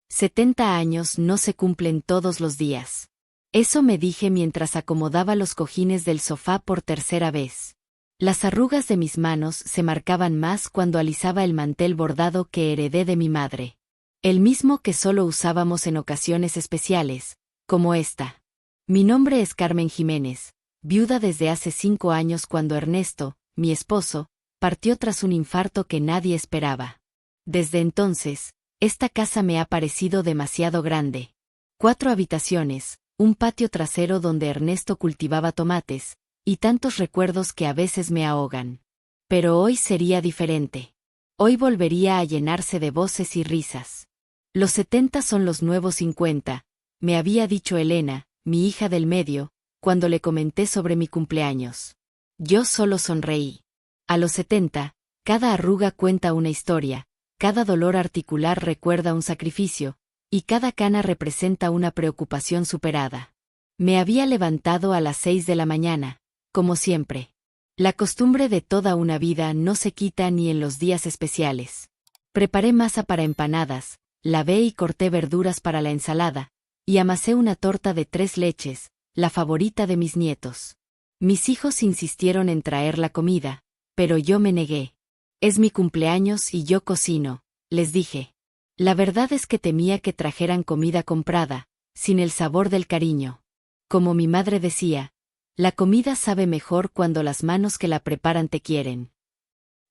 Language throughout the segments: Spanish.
70 años no se cumplen todos los días. Eso me dije mientras acomodaba los cojines del sofá por tercera vez. Las arrugas de mis manos se marcaban más cuando alisaba el mantel bordado que heredé de mi madre. El mismo que solo usábamos en ocasiones especiales, como esta. Mi nombre es Carmen Jiménez, viuda desde hace 5 años cuando Ernesto, mi esposo, partió tras un infarto que nadie esperaba. Desde entonces, esta casa me ha parecido demasiado grande. 4 habitaciones, un patio trasero donde Ernesto cultivaba tomates, y tantos recuerdos que a veces me ahogan. Pero hoy sería diferente. Hoy volvería a llenarse de voces y risas. Los 70 son los nuevos 50, me había dicho Elena, mi hija del medio, cuando le comenté sobre mi cumpleaños. Yo solo sonreí. A los 70, cada arruga cuenta una historia, cada dolor articular recuerda un sacrificio, y cada cana representa una preocupación superada. Me había levantado a las 6 de la mañana, como siempre. La costumbre de toda una vida no se quita ni en los días especiales. Preparé masa para empanadas, lavé y corté verduras para la ensalada, y amasé una torta de 3 leches, la favorita de mis nietos. Mis hijos insistieron en traer la comida, pero yo me negué. Es mi cumpleaños y yo cocino, les dije. La verdad es que temía que trajeran comida comprada, sin el sabor del cariño. Como mi madre decía, la comida sabe mejor cuando las manos que la preparan te quieren.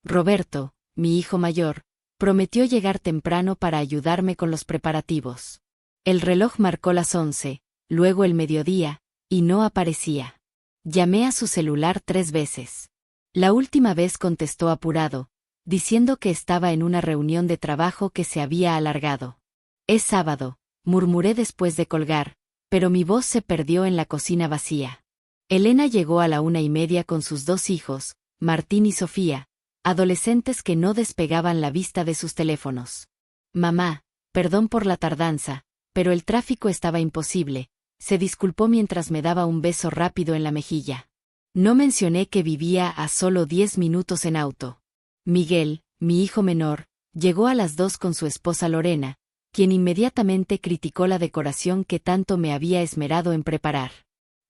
Roberto, mi hijo mayor, prometió llegar temprano para ayudarme con los preparativos. El reloj marcó las 11, luego el mediodía, y no aparecía. Llamé a su celular 3 veces. La última vez contestó apurado, diciendo que estaba en una reunión de trabajo que se había alargado. Es sábado, murmuré después de colgar, pero mi voz se perdió en la cocina vacía. Elena llegó a la 1:30 con sus 2 hijos, Martín y Sofía, adolescentes que no despegaban la vista de sus teléfonos. Mamá, perdón por la tardanza, pero el tráfico estaba imposible, se disculpó mientras me daba un beso rápido en la mejilla. No mencioné que vivía a solo 10 minutos en auto. Miguel, mi hijo menor, llegó a las 2 con su esposa Lorena, quien inmediatamente criticó la decoración que tanto me había esmerado en preparar.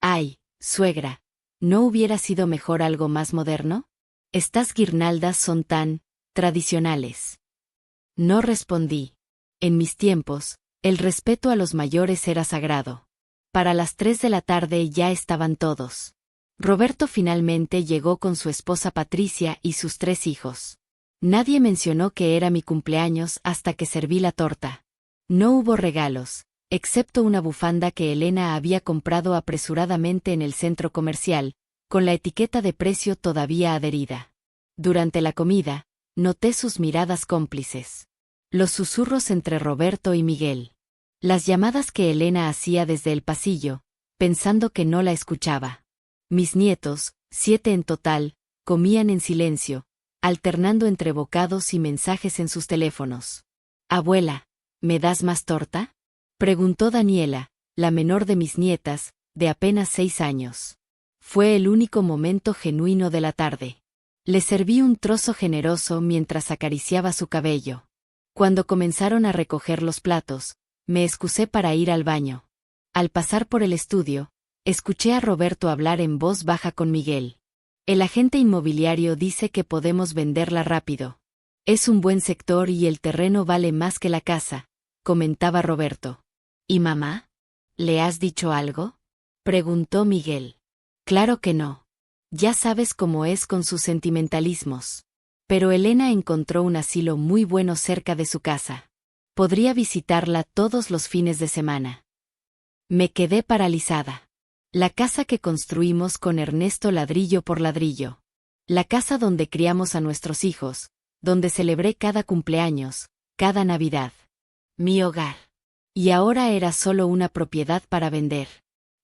¡Ay, suegra! ¿No hubiera sido mejor algo más moderno? Estas guirnaldas son tan tradicionales. No respondí. En mis tiempos, el respeto a los mayores era sagrado. Para las 3 de la tarde ya estaban todos. Roberto finalmente llegó con su esposa Patricia y sus 3 hijos. Nadie mencionó que era mi cumpleaños hasta que serví la torta. No hubo regalos, excepto una bufanda que Elena había comprado apresuradamente en el centro comercial, con la etiqueta de precio todavía adherida. Durante la comida, noté sus miradas cómplices. Los susurros entre Roberto y Miguel. Las llamadas que Elena hacía desde el pasillo, pensando que no la escuchaba. Mis nietos, 7 en total, comían en silencio, alternando entre bocados y mensajes en sus teléfonos. Abuela, ¿me das más torta?, preguntó Daniela, la menor de mis nietas, de apenas 6 años. Fue el único momento genuino de la tarde. Le serví un trozo generoso mientras acariciaba su cabello. Cuando comenzaron a recoger los platos, me excusé para ir al baño. Al pasar por el estudio, escuché a Roberto hablar en voz baja con Miguel. El agente inmobiliario dice que podemos venderla rápido. Es un buen sector y el terreno vale más que la casa, comentaba Roberto. ¿Y mamá? ¿Le has dicho algo?, preguntó Miguel. Claro que no. Ya sabes cómo es con sus sentimentalismos. Pero Elena encontró un asilo muy bueno cerca de su casa. Podría visitarla todos los fines de semana. Me quedé paralizada. La casa que construimos con Ernesto ladrillo por ladrillo. La casa donde criamos a nuestros hijos, donde celebré cada cumpleaños, cada Navidad. Mi hogar. Y ahora era solo una propiedad para vender.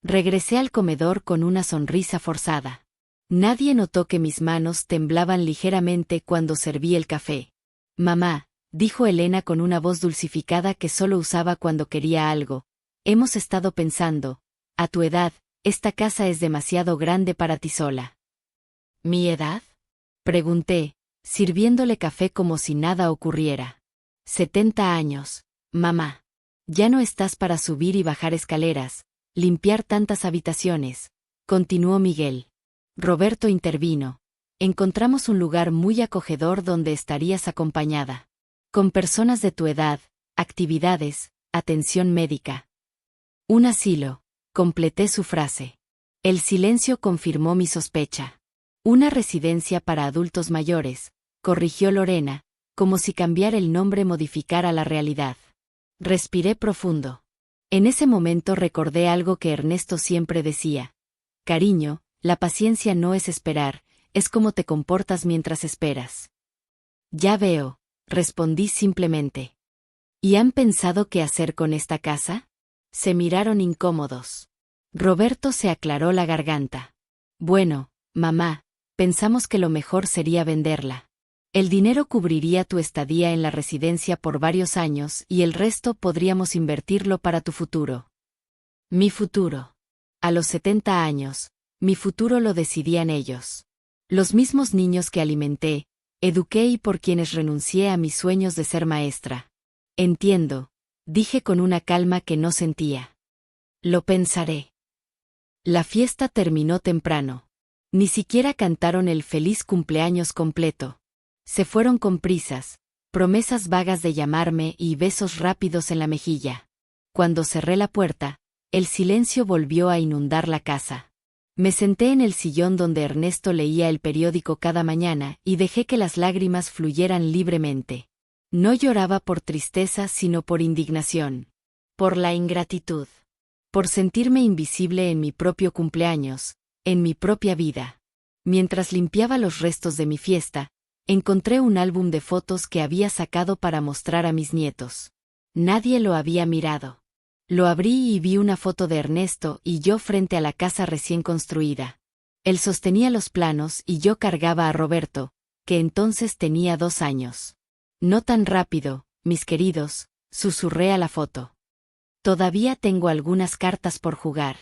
Regresé al comedor con una sonrisa forzada. Nadie notó que mis manos temblaban ligeramente cuando serví el café. Mamá, dijo Elena con una voz dulcificada que solo usaba cuando quería algo, hemos estado pensando, a tu edad, esta casa es demasiado grande para ti sola. ¿Mi edad?, pregunté, sirviéndole café como si nada ocurriera. 70 años, mamá. Ya no estás para subir y bajar escaleras, limpiar tantas habitaciones, continuó Miguel. Roberto intervino. Encontramos un lugar muy acogedor donde estarías acompañada. Con personas de tu edad, actividades, atención médica. Un asilo, completé su frase. El silencio confirmó mi sospecha. Una residencia para adultos mayores, corrigió Lorena, como si cambiar el nombre modificara la realidad. Respiré profundo. En ese momento recordé algo que Ernesto siempre decía. Cariño, la paciencia no es esperar, es cómo te comportas mientras esperas. Ya veo, respondí simplemente. ¿Y han pensado qué hacer con esta casa? Se miraron incómodos. Roberto se aclaró la garganta. Bueno, mamá, pensamos que lo mejor sería venderla. El dinero cubriría tu estadía en la residencia por varios años y el resto podríamos invertirlo para tu futuro. Mi futuro. A los 70 años, mi futuro lo decidían ellos. Los mismos niños que alimenté, eduqué y por quienes renuncié a mis sueños de ser maestra. Entiendo, dije con una calma que no sentía. Lo pensaré. La fiesta terminó temprano. Ni siquiera cantaron el feliz cumpleaños completo. Se fueron con prisas, promesas vagas de llamarme y besos rápidos en la mejilla. Cuando cerré la puerta, el silencio volvió a inundar la casa. Me senté en el sillón donde Ernesto leía el periódico cada mañana y dejé que las lágrimas fluyeran libremente. No lloraba por tristeza sino por indignación. Por la ingratitud. Por sentirme invisible en mi propio cumpleaños, en mi propia vida. Mientras limpiaba los restos de mi fiesta, encontré un álbum de fotos que había sacado para mostrar a mis nietos. Nadie lo había mirado. Lo abrí y vi una foto de Ernesto y yo frente a la casa recién construida. Él sostenía los planos y yo cargaba a Roberto, que entonces tenía 2 años. No tan rápido, mis queridos, susurré a la foto. Todavía tengo algunas cartas por jugar.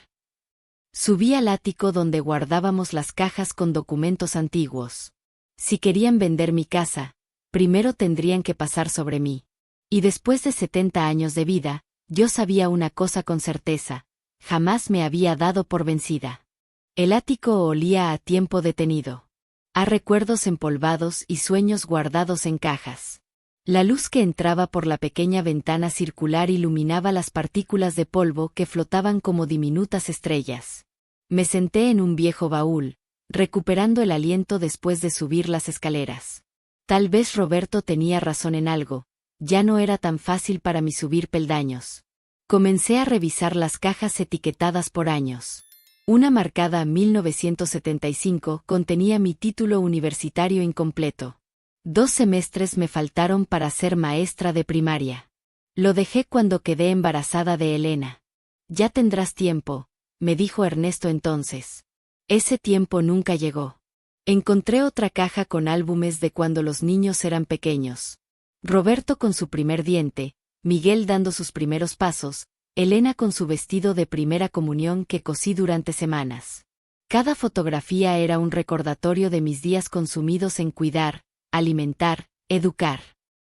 Subí al ático donde guardábamos las cajas con documentos antiguos. Si querían vender mi casa, primero tendrían que pasar sobre mí. Y después de 70 años de vida, yo sabía una cosa con certeza, jamás me había dado por vencida. El ático olía a tiempo detenido. A recuerdos empolvados y sueños guardados en cajas. La luz que entraba por la pequeña ventana circular iluminaba las partículas de polvo que flotaban como diminutas estrellas. Me senté en un viejo baúl, recuperando el aliento después de subir las escaleras. Tal vez Roberto tenía razón en algo, ya no era tan fácil para mí subir peldaños. Comencé a revisar las cajas etiquetadas por años. Una marcada 1975 contenía mi título universitario incompleto. 2 semestres me faltaron para ser maestra de primaria. Lo dejé cuando quedé embarazada de Elena. Ya tendrás tiempo, me dijo Ernesto entonces. Ese tiempo nunca llegó. Encontré otra caja con álbumes de cuando los niños eran pequeños. Roberto con su primer diente, Miguel dando sus primeros pasos, Elena con su vestido de primera comunión que cosí durante semanas. Cada fotografía era un recordatorio de mis días consumidos en cuidar, alimentar, educar.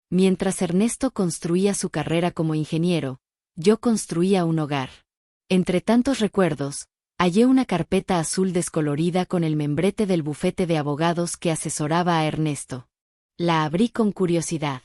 Mientras Ernesto construía su carrera como ingeniero, yo construía un hogar. Entre tantos recuerdos, hallé una carpeta azul descolorida con el membrete del bufete de abogados que asesoraba a Ernesto. La abrí con curiosidad.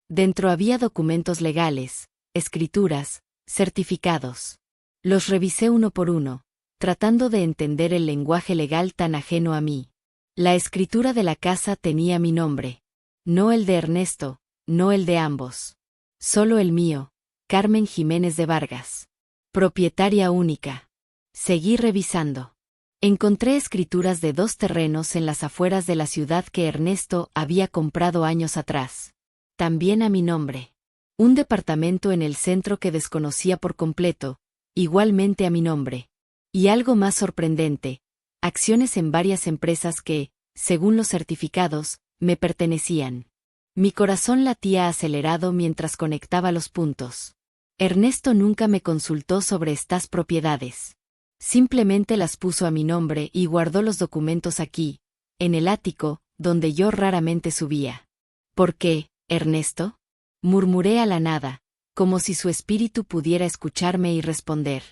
Dentro había documentos legales, escrituras, certificados. Los revisé uno por uno, tratando de entender el lenguaje legal tan ajeno a mí. La escritura de la casa tenía mi nombre. No el de Ernesto, no el de ambos. Solo el mío, Carmen Jiménez de Vargas. Propietaria única. Seguí revisando. Encontré escrituras de 2 terrenos en las afueras de la ciudad que Ernesto había comprado años atrás. También a mi nombre. Un departamento en el centro que desconocía por completo, igualmente a mi nombre. Y algo más sorprendente, acciones en varias empresas que, según los certificados, me pertenecían. Mi corazón latía acelerado mientras conectaba los puntos. Ernesto nunca me consultó sobre estas propiedades. Simplemente las puso a mi nombre y guardó los documentos aquí, en el ático, donde yo raramente subía. ¿Por qué, Ernesto? Murmuré a la nada, como si su espíritu pudiera escucharme y responder.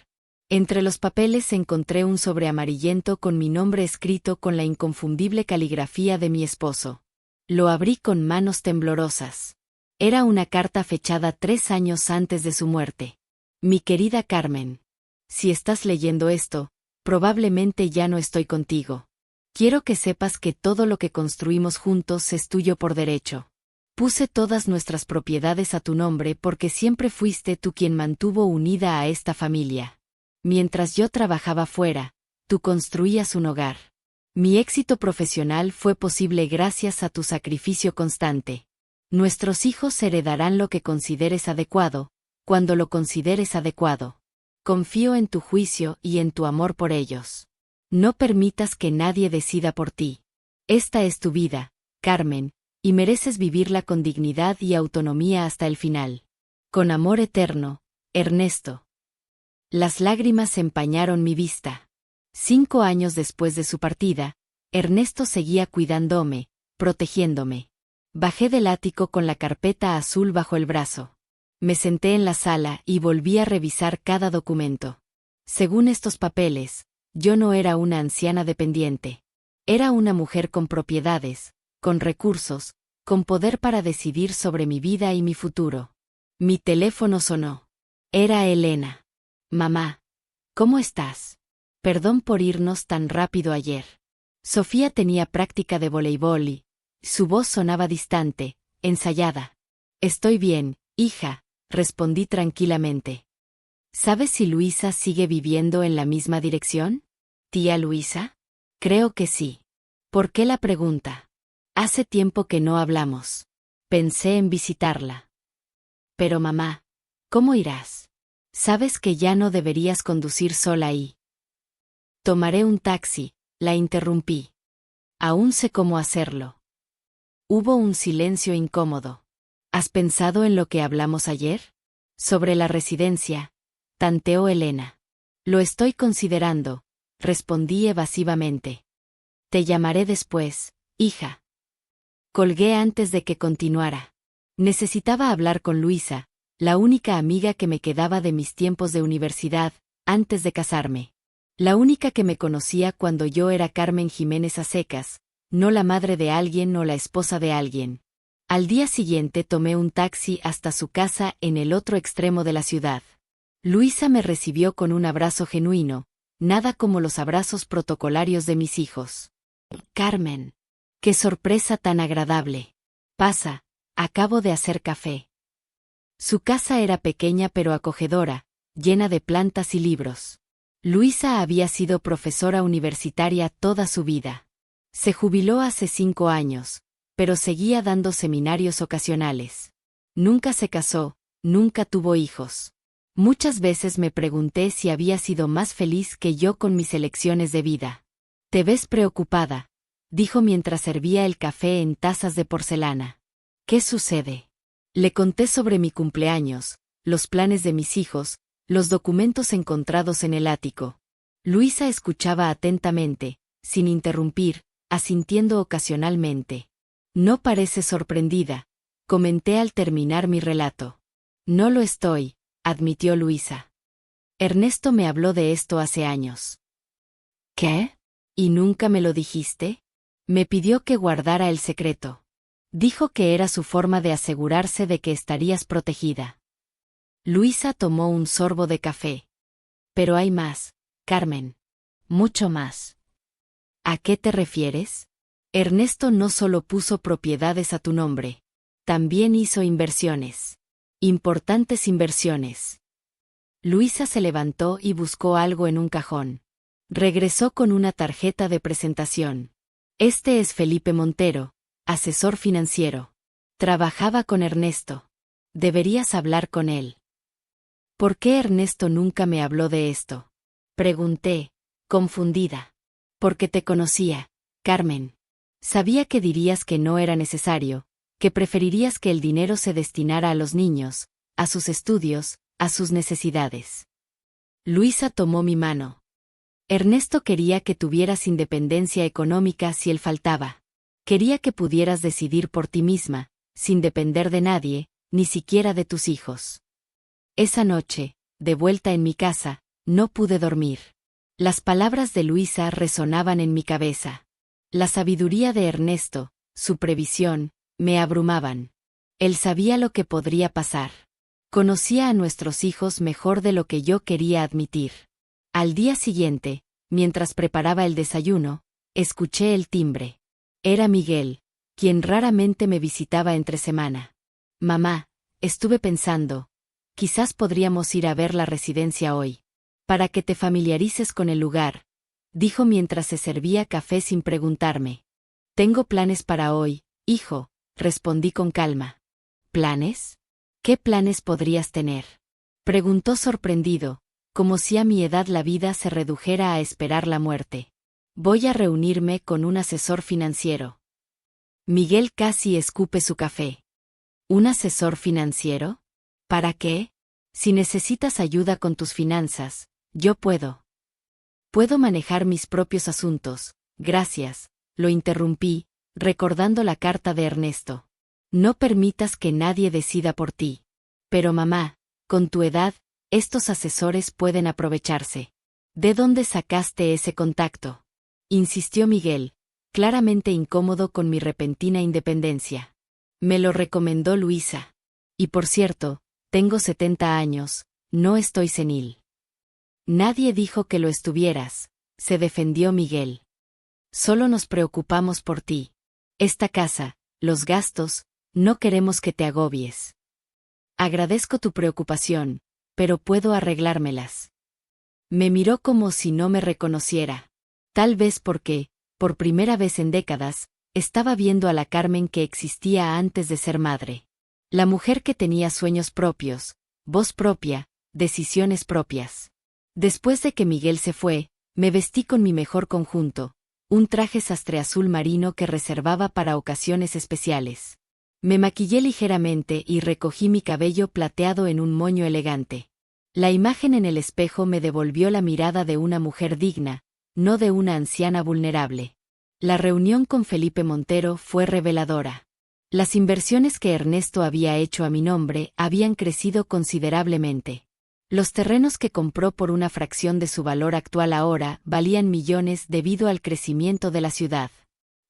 Entre los papeles encontré un sobre amarillento con mi nombre escrito con la inconfundible caligrafía de mi esposo. Lo abrí con manos temblorosas. Era una carta fechada 3 años antes de su muerte. Mi querida Carmen, si estás leyendo esto, probablemente ya no estoy contigo. Quiero que sepas que todo lo que construimos juntos es tuyo por derecho. Puse todas nuestras propiedades a tu nombre porque siempre fuiste tú quien mantuvo unida a esta familia. Mientras yo trabajaba fuera, tú construías un hogar. Mi éxito profesional fue posible gracias a tu sacrificio constante. Nuestros hijos heredarán lo que consideres adecuado, cuando lo consideres adecuado. Confío en tu juicio y en tu amor por ellos. No permitas que nadie decida por ti. Esta es tu vida, Carmen, y mereces vivirla con dignidad y autonomía hasta el final. Con amor eterno, Ernesto. Las lágrimas empañaron mi vista. 5 años después de su partida, Ernesto seguía cuidándome, protegiéndome. Bajé del ático con la carpeta azul bajo el brazo. Me senté en la sala y volví a revisar cada documento. Según estos papeles, yo no era una anciana dependiente. Era una mujer con propiedades, con recursos, con poder para decidir sobre mi vida y mi futuro. Mi teléfono sonó. Era Elena. Mamá, ¿cómo estás? Perdón por irnos tan rápido ayer. Sofía tenía práctica de voleibol y su voz sonaba distante, ensayada. Estoy bien, hija, respondí tranquilamente. ¿Sabes si Luisa sigue viviendo en la misma dirección? ¿Tía Luisa? Creo que sí. ¿Por qué la pregunta? Hace tiempo que no hablamos. Pensé en visitarla. Pero mamá, ¿cómo irás? Sabes que ya no deberías conducir sola ahí. Tomaré un taxi, la interrumpí. Aún sé cómo hacerlo. Hubo un silencio incómodo. ¿Has pensado en lo que hablamos ayer? Sobre la residencia, tanteó Elena. Lo estoy considerando, respondí evasivamente. Te llamaré después, hija. Colgué antes de que continuara. Necesitaba hablar con Luisa, la única amiga que me quedaba de mis tiempos de universidad, antes de casarme. La única que me conocía cuando yo era Carmen Jiménez a secas, no la madre de alguien o la esposa de alguien. Al día siguiente tomé un taxi hasta su casa en el otro extremo de la ciudad. Luisa me recibió con un abrazo genuino, nada como los abrazos protocolarios de mis hijos. Carmen. ¡Qué sorpresa tan agradable! Pasa, acabo de hacer café. Su casa era pequeña pero acogedora, llena de plantas y libros. Luisa había sido profesora universitaria toda su vida. Se jubiló hace 5 años, pero seguía dando seminarios ocasionales. Nunca se casó, nunca tuvo hijos. Muchas veces me pregunté si había sido más feliz que yo con mis elecciones de vida. Te ves preocupada, dijo mientras servía el café en tazas de porcelana. ¿Qué sucede? Le conté sobre mi cumpleaños, los planes de mis hijos, los documentos encontrados en el ático. Luisa escuchaba atentamente, sin interrumpir, asintiendo ocasionalmente. No parece sorprendida, comenté al terminar mi relato. No lo estoy, admitió Luisa. Ernesto me habló de esto hace años. ¿Qué? ¿Y nunca me lo dijiste? Me pidió que guardara el secreto. Dijo que era su forma de asegurarse de que estarías protegida. Luisa tomó un sorbo de café. Pero hay más, Carmen. Mucho más. ¿A qué te refieres? Ernesto no solo puso propiedades a tu nombre. También hizo inversiones. Importantes inversiones. Luisa se levantó y buscó algo en un cajón. Regresó con una tarjeta de presentación. Este es Felipe Montero, asesor financiero. Trabajaba con Ernesto. Deberías hablar con él. ¿Por qué Ernesto nunca me habló de esto? Pregunté, confundida. Porque te conocía, Carmen. Sabía que dirías que no era necesario, que preferirías que el dinero se destinara a los niños, a sus estudios, a sus necesidades. Luisa tomó mi mano. Ernesto quería que tuvieras independencia económica si él faltaba. Quería que pudieras decidir por ti misma, sin depender de nadie, ni siquiera de tus hijos. Esa noche, de vuelta en mi casa, no pude dormir. Las palabras de Luisa resonaban en mi cabeza. La sabiduría de Ernesto, su previsión, me abrumaban. Él sabía lo que podría pasar. Conocía a nuestros hijos mejor de lo que yo quería admitir. Al día siguiente, mientras preparaba el desayuno, escuché el timbre. Era Miguel, quien raramente me visitaba entre semana. Mamá, estuve pensando, quizás podríamos ir a ver la residencia hoy. Para que te familiarices con el lugar, dijo mientras se servía café sin preguntarme. Tengo planes para hoy, hijo, respondí con calma. ¿Planes? ¿Qué planes podrías tener? Preguntó sorprendido, como si a mi edad la vida se redujera a esperar la muerte. Voy a reunirme con un asesor financiero. Miguel casi escupe su café. ¿Un asesor financiero? ¿Para qué? Si necesitas ayuda con tus finanzas, yo puedo. Puedo manejar mis propios asuntos, gracias, lo interrumpí, recordando la carta de Ernesto. No permitas que nadie decida por ti. Pero mamá, con tu edad, estos asesores pueden aprovecharse. ¿De dónde sacaste ese contacto? Insistió Miguel, claramente incómodo con mi repentina independencia. Me lo recomendó Luisa. Y por cierto, tengo 70 años, no estoy senil. Nadie dijo que lo estuvieras, se defendió Miguel. Solo nos preocupamos por ti. Esta casa, los gastos, no queremos que te agobies. Agradezco tu preocupación, pero puedo arreglármelas. Me miró como si no me reconociera. Tal vez porque, por primera vez en décadas, estaba viendo a la Carmen que existía antes de ser madre. La mujer que tenía sueños propios, voz propia, decisiones propias. Después de que Miguel se fue, me vestí con mi mejor conjunto, un traje sastre azul marino que reservaba para ocasiones especiales. Me maquillé ligeramente y recogí mi cabello plateado en un moño elegante. La imagen en el espejo me devolvió la mirada de una mujer digna, no de una anciana vulnerable. La reunión con Felipe Montero fue reveladora. Las inversiones que Ernesto había hecho a mi nombre habían crecido considerablemente. Los terrenos que compró por una fracción de su valor actual ahora valían millones debido al crecimiento de la ciudad.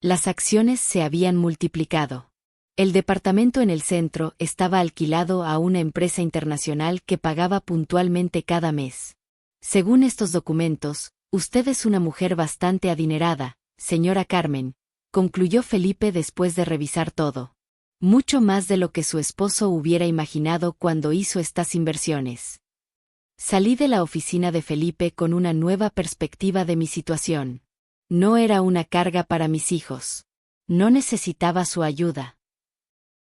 Las acciones se habían multiplicado. El departamento en el centro estaba alquilado a una empresa internacional que pagaba puntualmente cada mes. Según estos documentos, usted es una mujer bastante adinerada, señora Carmen, concluyó Felipe después de revisar todo. Mucho más de lo que su esposo hubiera imaginado cuando hizo estas inversiones. Salí de la oficina de Felipe con una nueva perspectiva de mi situación. No era una carga para mis hijos. No necesitaba su ayuda.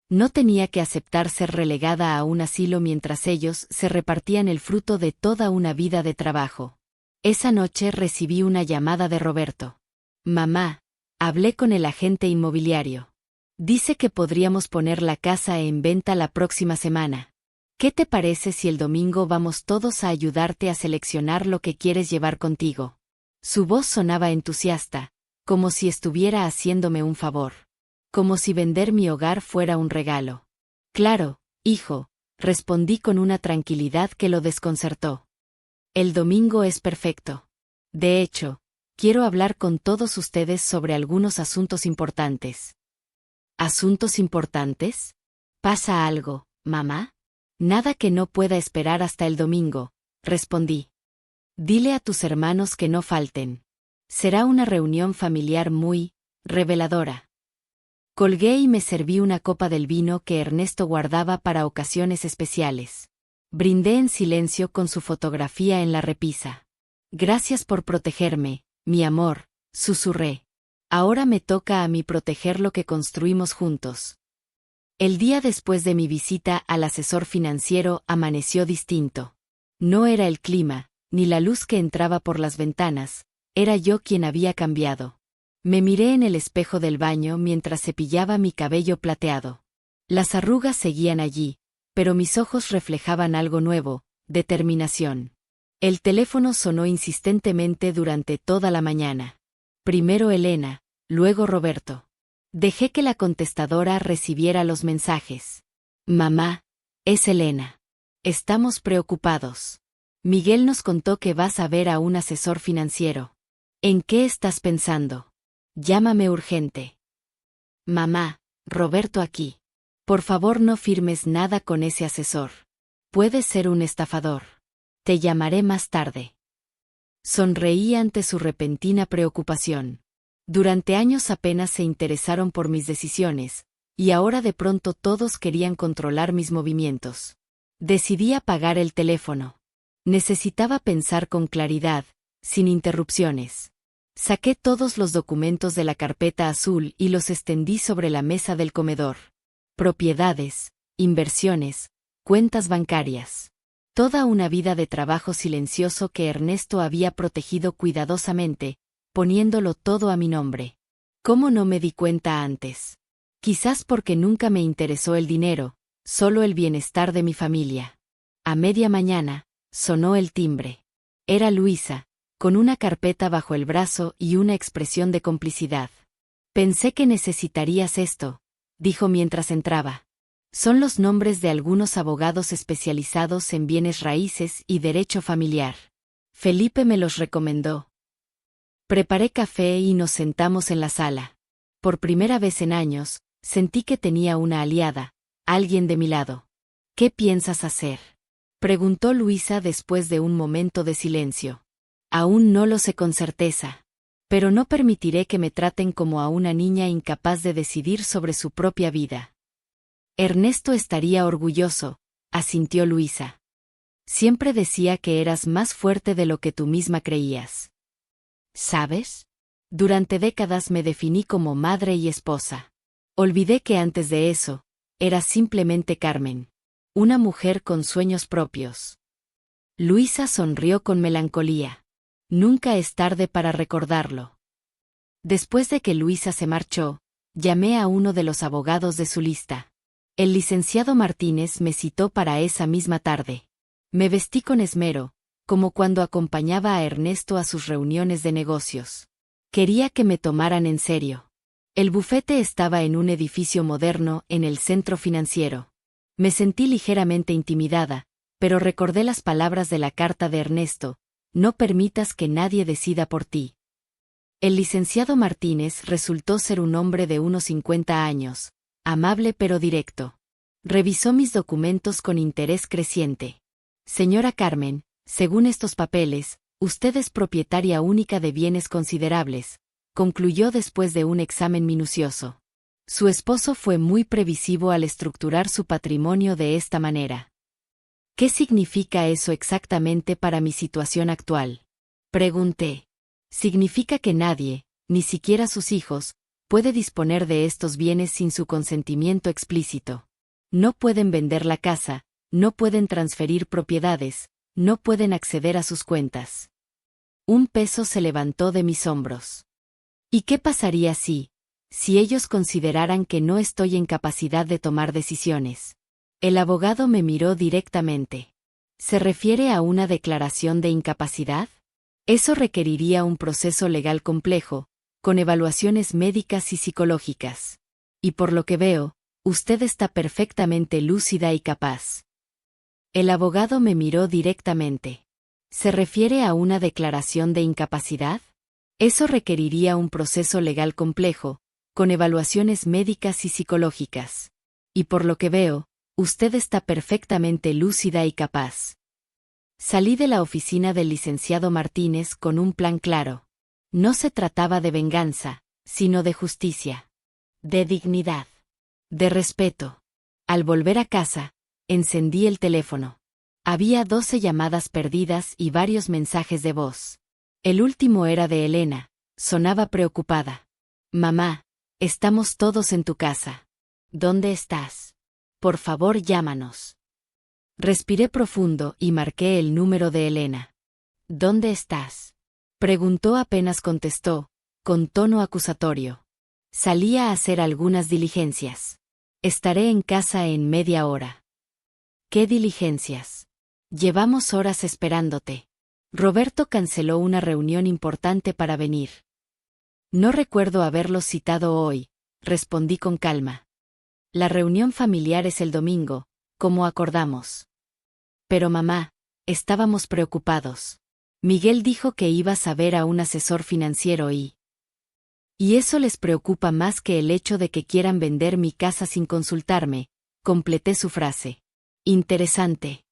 No tenía que aceptar ser relegada a un asilo mientras ellos se repartían el fruto de toda una vida de trabajo. Esa noche recibí una llamada de Roberto. Mamá, hablé con el agente inmobiliario. Dice que podríamos poner la casa en venta la próxima semana. ¿Qué te parece si el domingo vamos todos a ayudarte a seleccionar lo que quieres llevar contigo? Su voz sonaba entusiasta, como si estuviera haciéndome un favor. Como si vender mi hogar fuera un regalo. Claro, hijo, respondí con una tranquilidad que lo desconcertó. El domingo es perfecto. De hecho, quiero hablar con todos ustedes sobre algunos asuntos importantes. ¿Asuntos importantes? ¿Pasa algo, mamá? Nada que no pueda esperar hasta el domingo, respondí. Dile a tus hermanos que no falten. Será una reunión familiar muy reveladora. Colgué y me serví una copa del vino que Ernesto guardaba para ocasiones especiales. Brindé en silencio con su fotografía en la repisa. Gracias por protegerme, mi amor, susurré. Ahora me toca a mí proteger lo que construimos juntos. El día después de mi visita al asesor financiero amaneció distinto. No era el clima, ni la luz que entraba por las ventanas, era yo quien había cambiado. Me miré en el espejo del baño mientras cepillaba mi cabello plateado. Las arrugas seguían allí, pero mis ojos reflejaban algo nuevo, determinación. El teléfono sonó insistentemente durante toda la mañana. Primero Elena, luego Roberto. Dejé que la contestadora recibiera los mensajes. Mamá, es Elena. Estamos preocupados. Miguel nos contó que vas a ver a un asesor financiero. ¿En qué estás pensando? Llámame urgente. Mamá, Roberto aquí. Por favor no firmes nada con ese asesor. Puede ser un estafador. Te llamaré más tarde. Sonreí ante su repentina preocupación. Durante años apenas se interesaron por mis decisiones, y ahora de pronto todos querían controlar mis movimientos. Decidí apagar el teléfono. Necesitaba pensar con claridad, sin interrupciones. Saqué todos los documentos de la carpeta azul y los extendí sobre la mesa del comedor. Propiedades, inversiones, cuentas bancarias. Toda una vida de trabajo silencioso que Ernesto había protegido cuidadosamente, poniéndolo todo a mi nombre. ¿Cómo no me di cuenta antes? Quizás porque nunca me interesó el dinero, solo el bienestar de mi familia. A media mañana, sonó el timbre. Era Luisa, con una carpeta bajo el brazo y una expresión de complicidad. Pensé que necesitarías esto, dijo mientras entraba. Son los nombres de algunos abogados especializados en bienes raíces y derecho familiar. Felipe me los recomendó. Preparé café y nos sentamos en la sala. Por primera vez en años, sentí que tenía una aliada, alguien de mi lado. ¿Qué piensas hacer?, preguntó Luisa después de un momento de silencio. Aún no lo sé con certeza. Pero no permitiré que me traten como a una niña incapaz de decidir sobre su propia vida. Ernesto estaría orgulloso, asintió Luisa. Siempre decía que eras más fuerte de lo que tú misma creías. ¿Sabes? Durante décadas me definí como madre y esposa. Olvidé que antes de eso, era simplemente Carmen. Una mujer con sueños propios. Luisa sonrió con melancolía. Nunca es tarde para recordarlo. Después de que Luisa se marchó, llamé a uno de los abogados de su lista. El licenciado Martínez me citó para esa misma tarde. Me vestí con esmero, como cuando acompañaba a Ernesto a sus reuniones de negocios. Quería que me tomaran en serio. El bufete estaba en un edificio moderno en el centro financiero. Me sentí ligeramente intimidada, pero recordé las palabras de la carta de Ernesto: no permitas que nadie decida por ti. El licenciado Martínez resultó ser un hombre de unos 50 años, amable pero directo. Revisó mis documentos con interés creciente. Señora Carmen, según estos papeles, usted es propietaria única de bienes considerables, concluyó después de un examen minucioso. Su esposo fue muy previsivo al estructurar su patrimonio de esta manera. ¿Qué significa eso exactamente para mi situación actual?, pregunté. Significa que nadie, ni siquiera sus hijos, puede disponer de estos bienes sin su consentimiento explícito. No pueden vender la casa, no pueden transferir propiedades, no pueden acceder a sus cuentas. Un peso se levantó de mis hombros. ¿Y qué pasaría si ellos consideraran que no estoy en capacidad de tomar decisiones? El abogado me miró directamente. ¿Se refiere a una declaración de incapacidad? Eso requeriría un proceso legal complejo, con evaluaciones médicas y psicológicas. Y por lo que veo, usted está perfectamente lúcida y capaz. El abogado me miró directamente. ¿Se refiere a una declaración de incapacidad? Eso requeriría un proceso legal complejo, con evaluaciones médicas y psicológicas. Y por lo que veo, usted está perfectamente lúcida y capaz. Salí de la oficina del licenciado Martínez con un plan claro. No se trataba de venganza, sino de justicia. De dignidad. De respeto. Al volver a casa, encendí el teléfono. Había 12 llamadas perdidas y varios mensajes de voz. El último era de Elena. Sonaba preocupada. Mamá, estamos todos en tu casa. ¿Dónde estás? Por favor, llámanos. Respiré profundo y marqué el número de Elena. ¿Dónde estás?, preguntó apenas contestó, con tono acusatorio. Salí a hacer algunas diligencias. Estaré en casa en media hora. ¿Qué diligencias? Llevamos horas esperándote. Roberto canceló una reunión importante para venir. No recuerdo haberlos citado hoy, respondí con calma. La reunión familiar es el domingo, como acordamos. Pero mamá, estábamos preocupados. Miguel dijo que ibas a ver a un asesor financiero y eso les preocupa más que el hecho de que quieran vender mi casa sin consultarme, completé su frase. Interesante.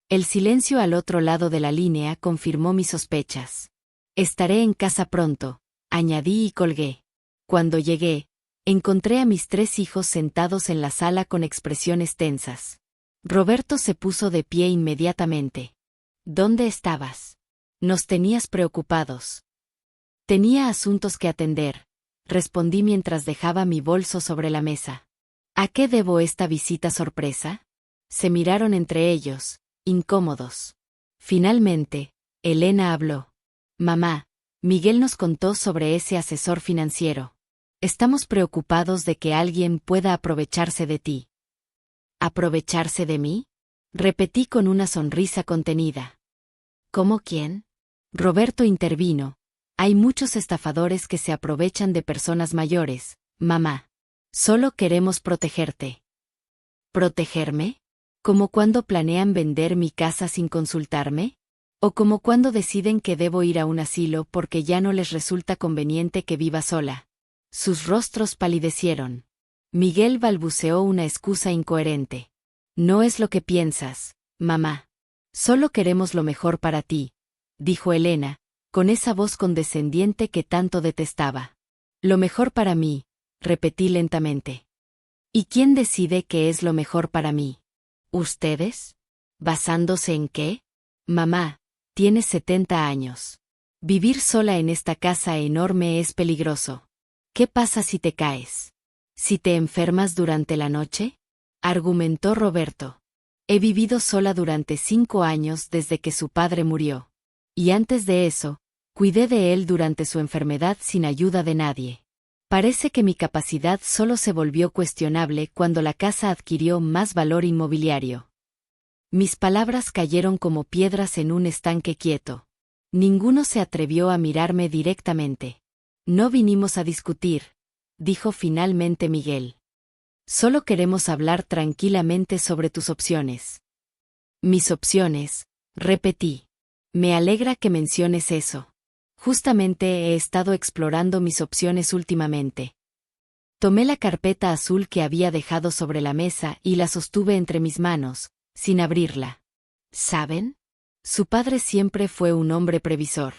El silencio al otro lado de la línea confirmó mis sospechas. Estaré en casa pronto, añadí y colgué. Cuando llegué, encontré a mis 3 hijos sentados en la sala con expresiones tensas. Roberto se puso de pie inmediatamente. ¿Dónde estabas? Nos tenías preocupados. Tenía asuntos que atender, respondí mientras dejaba mi bolso sobre la mesa. ¿A qué debo esta visita sorpresa? Se miraron entre ellos, incómodos. Finalmente, Elena habló. Mamá, Miguel nos contó sobre ese asesor financiero. Estamos preocupados de que alguien pueda aprovecharse de ti. ¿Aprovecharse de mí? Repetí con una sonrisa contenida. ¿Cómo quién? Roberto intervino. Hay muchos estafadores que se aprovechan de personas mayores, mamá. Solo queremos protegerte. ¿Protegerme? ¿Como cuando planean vender mi casa sin consultarme? ¿O como cuando deciden que debo ir a un asilo porque ya no les resulta conveniente que viva sola? Sus rostros palidecieron. Miguel balbuceó una excusa incoherente. No es lo que piensas, mamá. Solo queremos lo mejor para ti, dijo Elena, con esa voz condescendiente que tanto detestaba. Lo mejor para mí, repetí lentamente. ¿Y quién decide qué es lo mejor para mí? ¿Ustedes? ¿Basándose en qué? Mamá, tienes 70 años. Vivir sola en esta casa enorme es peligroso. ¿Qué pasa si te caes? ¿Si te enfermas durante la noche? Argumentó Roberto. He vivido sola durante 5 años desde que su padre murió. Y antes de eso, cuidé de él durante su enfermedad sin ayuda de nadie. Parece que mi capacidad solo se volvió cuestionable cuando la casa adquirió más valor inmobiliario. Mis palabras cayeron como piedras en un estanque quieto. Ninguno se atrevió a mirarme directamente. No vinimos a discutir, dijo finalmente Miguel. Solo queremos hablar tranquilamente sobre tus opciones. Mis opciones, repetí. Me alegra que menciones eso. Justamente he estado explorando mis opciones últimamente. Tomé la carpeta azul que había dejado sobre la mesa y la sostuve entre mis manos, sin abrirla. ¿Saben? Su padre siempre fue un hombre previsor.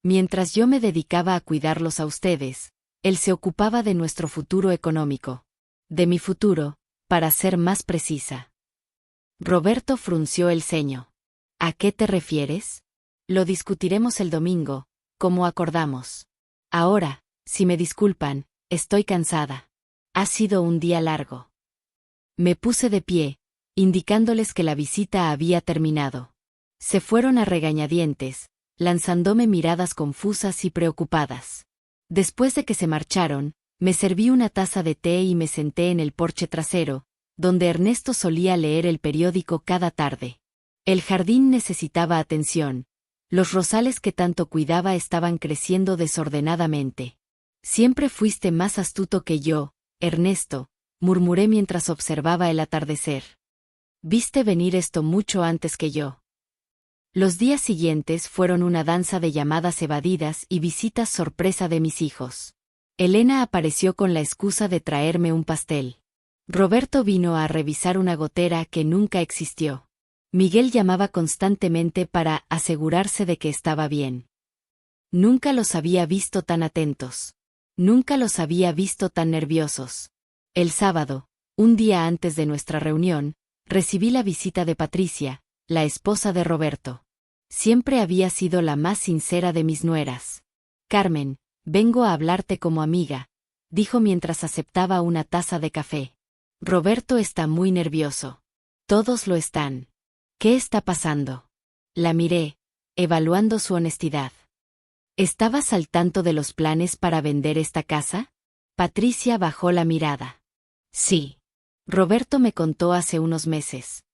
Mientras yo me dedicaba a cuidarlos a ustedes, él se ocupaba de nuestro futuro económico. De mi futuro, para ser más precisa. Roberto frunció el ceño. ¿A qué te refieres? Lo discutiremos el domingo, como acordamos. Ahora, si me disculpan, estoy cansada. Ha sido un día largo. Me puse de pie, indicándoles que la visita había terminado. Se fueron a regañadientes, lanzándome miradas confusas y preocupadas. Después de que se marcharon, me serví una taza de té y me senté en el porche trasero, donde Ernesto solía leer el periódico cada tarde. El jardín necesitaba atención. Los rosales que tanto cuidaba estaban creciendo desordenadamente. Siempre fuiste más astuto que yo, Ernesto, murmuré mientras observaba el atardecer. Viste venir esto mucho antes que yo. Los días siguientes fueron una danza de llamadas evadidas y visitas sorpresa de mis hijos. Elena apareció con la excusa de traerme un pastel. Roberto vino a revisar una gotera que nunca existió. Miguel llamaba constantemente para asegurarse de que estaba bien. Nunca los había visto tan atentos. Nunca los había visto tan nerviosos. El sábado, un día antes de nuestra reunión, recibí la visita de Patricia, la esposa de Roberto. Siempre había sido la más sincera de mis nueras. Carmen, vengo a hablarte como amiga, dijo mientras aceptaba una taza de café. Roberto está muy nervioso. Todos lo están. ¿Qué está pasando? La miré, evaluando su honestidad. ¿Estabas al tanto de los planes para vender esta casa? Patricia bajó la mirada. Sí. Roberto me contó hace unos meses.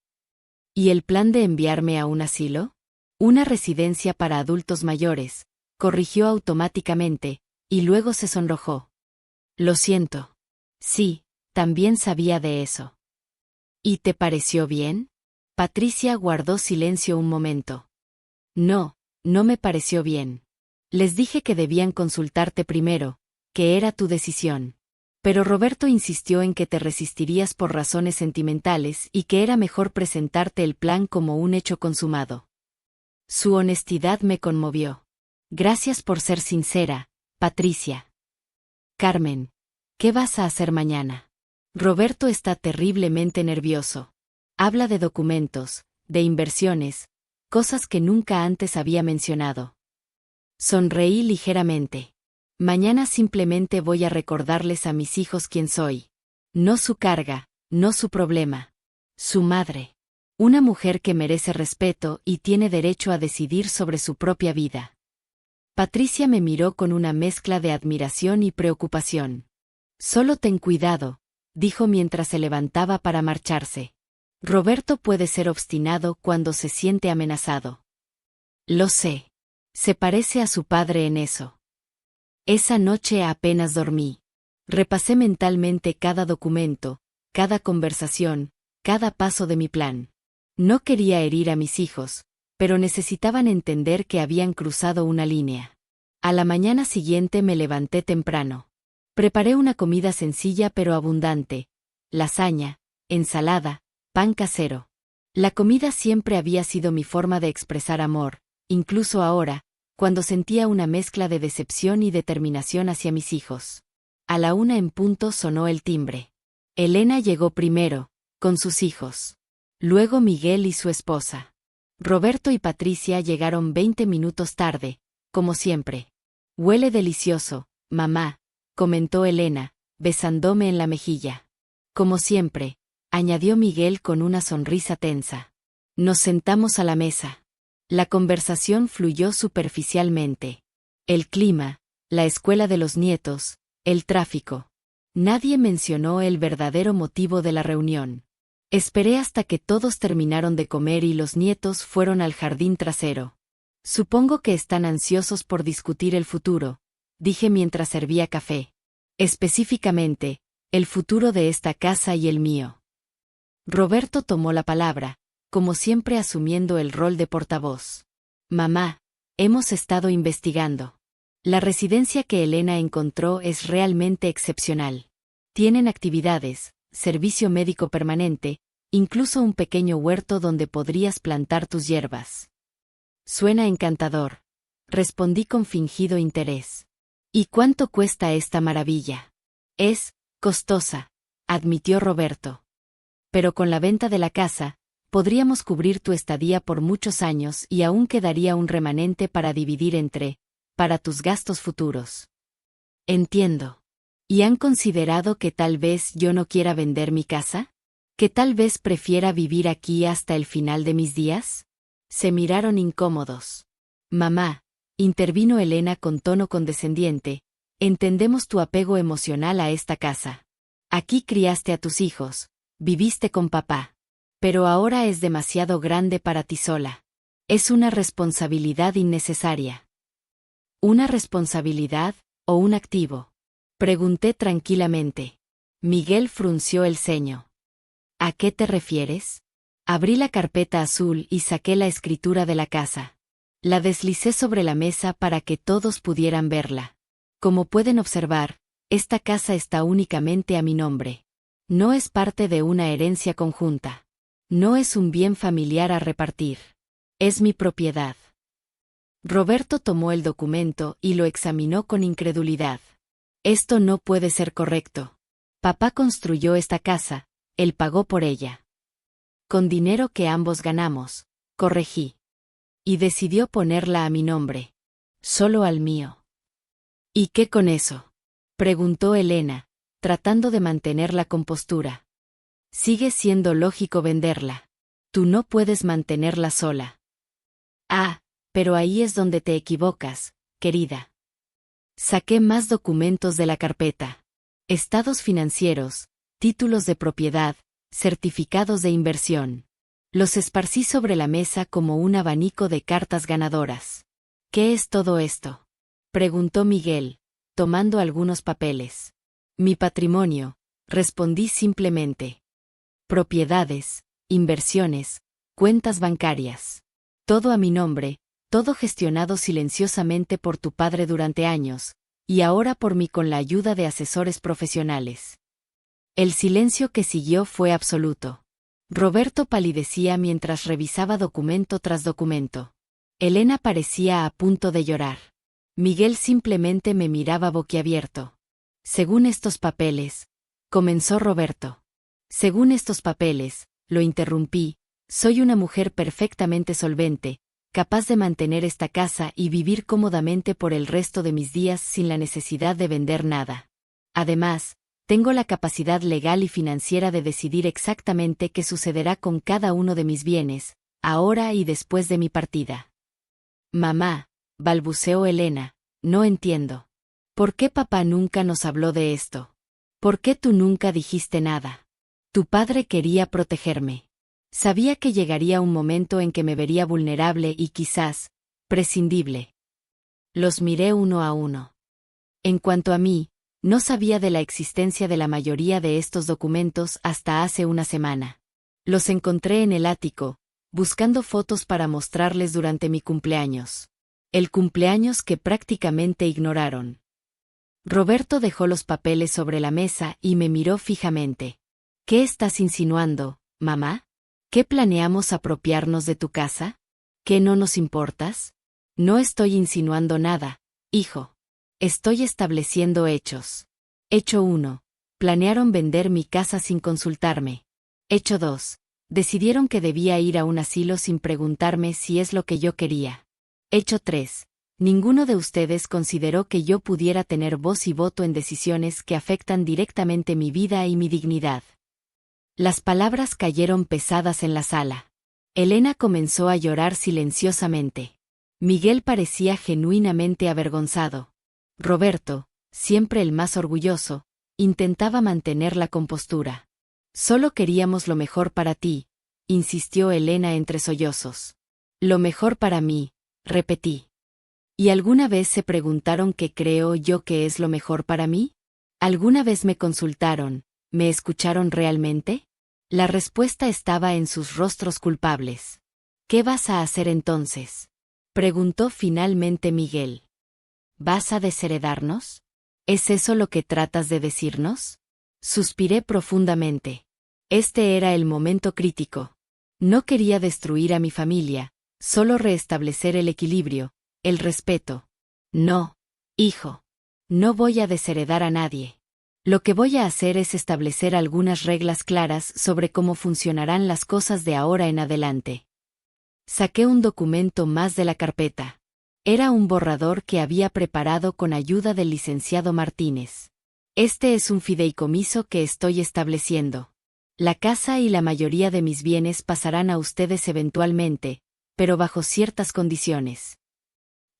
¿Y el plan de enviarme a un asilo? Una residencia para adultos mayores, corrigió automáticamente, y luego se sonrojó. Lo siento. Sí, también sabía de eso. ¿Y te pareció bien? Patricia guardó silencio un momento. No, no me pareció bien. Les dije que debían consultarte primero, que era tu decisión. Pero Roberto insistió en que te resistirías por razones sentimentales y que era mejor presentarte el plan como un hecho consumado. Su honestidad me conmovió. Gracias por ser sincera, Patricia. Carmen, ¿qué vas a hacer mañana? Roberto está terriblemente nervioso. Habla de documentos, de inversiones, cosas que nunca antes había mencionado. Sonreí ligeramente. Mañana simplemente voy a recordarles a mis hijos quién soy. No su carga, no su problema. Su madre. Una mujer que merece respeto y tiene derecho a decidir sobre su propia vida. Patricia me miró con una mezcla de admiración y preocupación. Solo ten cuidado, dijo mientras se levantaba para marcharse. Roberto puede ser obstinado cuando se siente amenazado. Lo sé. Se parece a su padre en eso. Esa noche apenas dormí. Repasé mentalmente cada documento, cada conversación, cada paso de mi plan. No quería herir a mis hijos, pero necesitaban entender que habían cruzado una línea. A la mañana siguiente me levanté temprano. Preparé una comida sencilla pero abundante: lasaña, ensalada, pan casero. La comida siempre había sido mi forma de expresar amor, incluso ahora, cuando sentía una mezcla de decepción y determinación hacia mis hijos. A la 1 en punto sonó el timbre. Elena llegó primero, con sus hijos. Luego Miguel y su esposa. Roberto y Patricia llegaron 20 minutos tarde, como siempre. Huele delicioso, mamá, comentó Elena, besándome en la mejilla. Como siempre, añadió Miguel con una sonrisa tensa. Nos sentamos a la mesa. La conversación fluyó superficialmente. El clima, la escuela de los nietos, el tráfico. Nadie mencionó el verdadero motivo de la reunión. Esperé hasta que todos terminaron de comer y los nietos fueron al jardín trasero. Supongo que están ansiosos por discutir el futuro, dije mientras servía café. Específicamente, el futuro de esta casa y el mío. Roberto tomó la palabra, como siempre asumiendo el rol de portavoz. Mamá, hemos estado investigando. La residencia que Elena encontró es realmente excepcional. Tienen actividades, servicio médico permanente, incluso un pequeño huerto donde podrías plantar tus hierbas. Suena encantador, respondí con fingido interés. ¿Y cuánto cuesta esta maravilla? Es costosa, admitió Roberto. Pero con la venta de la casa, podríamos cubrir tu estadía por muchos años y aún quedaría un remanente para dividir para tus gastos futuros. Entiendo. ¿Y han considerado que tal vez yo no quiera vender mi casa? ¿Que tal vez prefiera vivir aquí hasta el final de mis días? Se miraron incómodos. Mamá, intervino Elena con tono condescendiente, entendemos tu apego emocional a esta casa. Aquí criaste a tus hijos, viviste con papá. Pero ahora es demasiado grande para ti sola. Es una responsabilidad innecesaria. ¿Una responsabilidad o un activo? Pregunté tranquilamente. Miguel frunció el ceño. ¿A qué te refieres? Abrí la carpeta azul y saqué la escritura de la casa. La deslicé sobre la mesa para que todos pudieran verla. Como pueden observar, esta casa está únicamente a mi nombre. No es parte de una herencia conjunta. No es un bien familiar a repartir. Es mi propiedad. Roberto tomó el documento y lo examinó con incredulidad. Esto no puede ser correcto. Papá construyó esta casa, él pagó por ella. Con dinero que ambos ganamos, corregí. Y decidió ponerla a mi nombre. Solo al mío. ¿Y qué con eso? Preguntó Elena, tratando de mantener la compostura. Sigue siendo lógico venderla. Tú no puedes mantenerla sola. Ah, pero ahí es donde te equivocas, querida. Saqué más documentos de la carpeta. Estados financieros, títulos de propiedad, certificados de inversión. Los esparcí sobre la mesa como un abanico de cartas ganadoras. ¿Qué es todo esto? Preguntó Miguel, tomando algunos papeles. Mi patrimonio, respondí simplemente. Propiedades, inversiones, cuentas bancarias. Todo a mi nombre, todo gestionado silenciosamente por tu padre durante años, y ahora por mí con la ayuda de asesores profesionales. El silencio que siguió fue absoluto. Roberto palidecía mientras revisaba documento tras documento. Elena parecía a punto de llorar. Miguel simplemente me miraba boquiabierto. Según estos papeles, comenzó Roberto. Según estos papeles, lo interrumpí, soy una mujer perfectamente solvente, capaz de mantener esta casa y vivir cómodamente por el resto de mis días sin la necesidad de vender nada. Además, tengo la capacidad legal y financiera de decidir exactamente qué sucederá con cada uno de mis bienes, ahora y después de mi partida. Mamá, balbuceó Elena, no entiendo. ¿Por qué papá nunca nos habló de esto? ¿Por qué tú nunca dijiste nada? Tu padre quería protegerme. Sabía que llegaría un momento en que me vería vulnerable y quizás, prescindible. Los miré uno a uno. En cuanto a mí, no sabía de la existencia de la mayoría de estos documentos hasta hace una semana. Los encontré en el ático, buscando fotos para mostrarles durante mi cumpleaños. El cumpleaños que prácticamente ignoraron. Roberto dejó los papeles sobre la mesa y me miró fijamente. ¿Qué estás insinuando, mamá? ¿Qué planeamos apropiarnos de tu casa? ¿Qué no nos importas? No estoy insinuando nada, hijo. Estoy estableciendo hechos. Hecho 1. Planearon vender mi casa sin consultarme. Hecho 2. Decidieron que debía ir a un asilo sin preguntarme si es lo que yo quería. Hecho 3. Ninguno de ustedes consideró que yo pudiera tener voz y voto en decisiones que afectan directamente mi vida y mi dignidad. Las palabras cayeron pesadas en la sala. Elena comenzó a llorar silenciosamente. Miguel parecía genuinamente avergonzado. Roberto, siempre el más orgulloso, intentaba mantener la compostura. Solo queríamos lo mejor para ti, insistió Elena entre sollozos. Lo mejor para mí, repetí. ¿Y alguna vez se preguntaron qué creo yo que es lo mejor para mí? ¿Alguna vez me consultaron, me escucharon realmente? La respuesta estaba en sus rostros culpables. ¿Qué vas a hacer entonces? Preguntó finalmente Miguel. ¿Vas a desheredarnos? ¿Es eso lo que tratas de decirnos? Suspiré profundamente. Este era el momento crítico. No quería destruir a mi familia, solo restablecer el equilibrio, el respeto. No, hijo. No voy a desheredar a nadie. Lo que voy a hacer es establecer algunas reglas claras sobre cómo funcionarán las cosas de ahora en adelante. Saqué un documento más de la carpeta. Era un borrador que había preparado con ayuda del licenciado Martínez. Este es un fideicomiso que estoy estableciendo. La casa y la mayoría de mis bienes pasarán a ustedes eventualmente, pero bajo ciertas condiciones.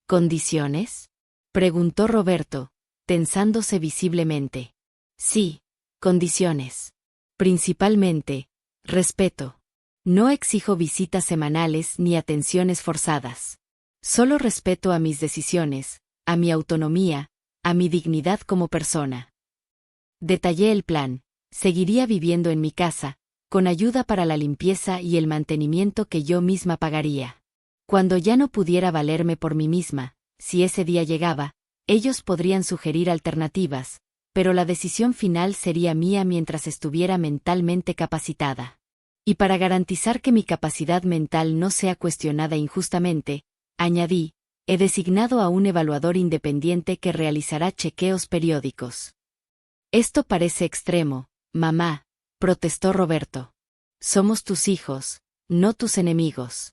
¿Condiciones? Preguntó Roberto, tensándose visiblemente. Sí, condiciones. Principalmente, respeto. No exijo visitas semanales ni atenciones forzadas. Solo respeto a mis decisiones, a mi autonomía, a mi dignidad como persona. Detallé el plan. Seguiría viviendo en mi casa, con ayuda para la limpieza y el mantenimiento que yo misma pagaría. Cuando ya no pudiera valerme por mí misma, si ese día llegaba, ellos podrían sugerir alternativas, pero la decisión final sería mía mientras estuviera mentalmente capacitada. Y para garantizar que mi capacidad mental no sea cuestionada injustamente, añadí, he designado a un evaluador independiente que realizará chequeos periódicos. Esto parece extremo, mamá, protestó Roberto. Somos tus hijos, no tus enemigos.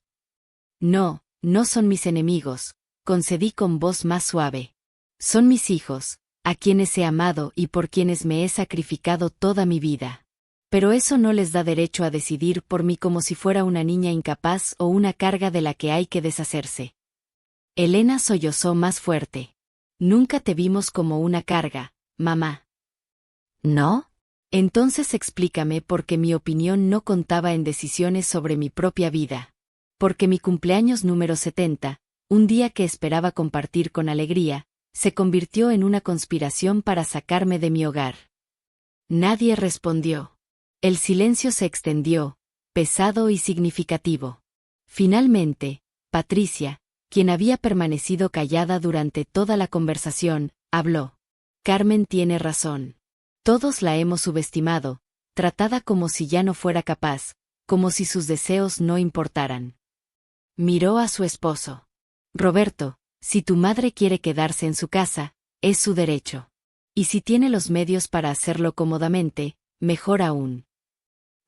No, no son mis enemigos, concedí con voz más suave. Son mis hijos, a quienes he amado y por quienes me he sacrificado toda mi vida. Pero eso no les da derecho a decidir por mí como si fuera una niña incapaz o una carga de la que hay que deshacerse. Elena sollozó más fuerte. Nunca te vimos como una carga, mamá. ¿No? Entonces explícame por qué mi opinión no contaba en decisiones sobre mi propia vida. Porque mi cumpleaños número 70, un día que esperaba compartir con alegría, se convirtió en una conspiración para sacarme de mi hogar. Nadie respondió. El silencio se extendió, pesado y significativo. Finalmente, Patricia, quien había permanecido callada durante toda la conversación, habló. Carmen tiene razón. Todos la hemos subestimado, tratada como si ya no fuera capaz, como si sus deseos no importaran. Miró a su esposo. Roberto, si tu madre quiere quedarse en su casa, es su derecho. Y si tiene los medios para hacerlo cómodamente, mejor aún.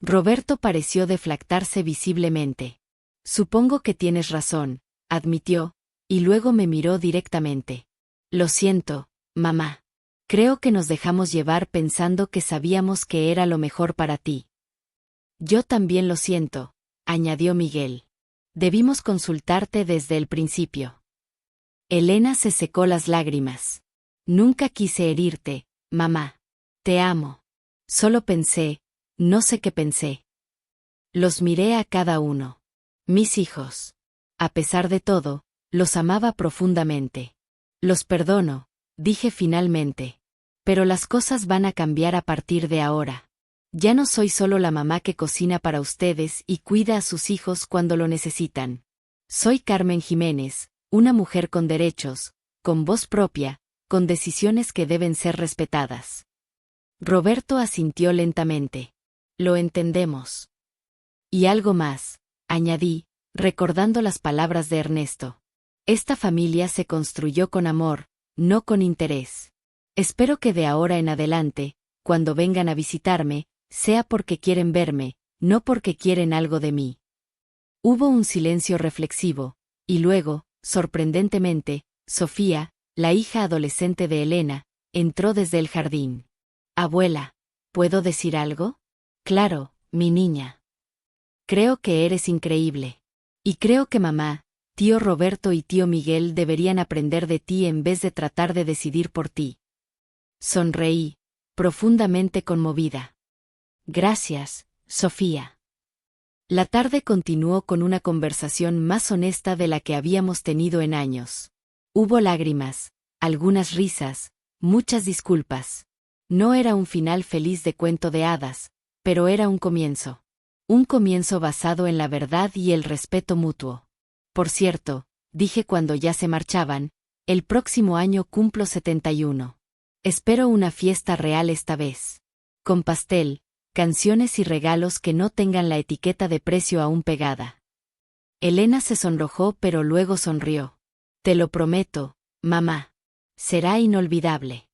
Roberto pareció deflactarse visiblemente. Supongo que tienes razón, admitió, y luego me miró directamente. Lo siento, mamá. Creo que nos dejamos llevar pensando que sabíamos que era lo mejor para ti. Yo también lo siento, añadió Miguel. Debimos consultarte desde el principio. Elena se secó las lágrimas. Nunca quise herirte, mamá. Te amo. Solo pensé, no sé qué pensé. Los miré a cada uno. Mis hijos. A pesar de todo, los amaba profundamente. Los perdono, dije finalmente. Pero las cosas van a cambiar a partir de ahora. Ya no soy solo la mamá que cocina para ustedes y cuida a sus hijos cuando lo necesitan. Soy Carmen Jiménez, una mujer con derechos, con voz propia, con decisiones que deben ser respetadas. Roberto asintió lentamente. Lo entendemos. Y algo más, añadí, recordando las palabras de Ernesto. Esta familia se construyó con amor, no con interés. Espero que de ahora en adelante, cuando vengan a visitarme, sea porque quieren verme, no porque quieren algo de mí. Hubo un silencio reflexivo, y luego, sorprendentemente, Sofía, la hija adolescente de Elena, entró desde el jardín. Abuela, ¿puedo decir algo? Claro, mi niña. Creo que eres increíble. Y creo que mamá, tío Roberto y tío Miguel deberían aprender de ti en vez de tratar de decidir por ti. Sonreí, profundamente conmovida. Gracias, Sofía. La tarde continuó con una conversación más honesta de la que habíamos tenido en años. Hubo lágrimas, algunas risas, muchas disculpas. No era un final feliz de cuento de hadas, pero era un comienzo. Un comienzo basado en la verdad y el respeto mutuo. Por cierto, dije cuando ya se marchaban, el próximo año cumplo 71. Espero una fiesta real esta vez. Con pastel, canciones y regalos que no tengan la etiqueta de precio aún pegada. Elena se sonrojó pero luego sonrió. Te lo prometo, mamá. Será inolvidable.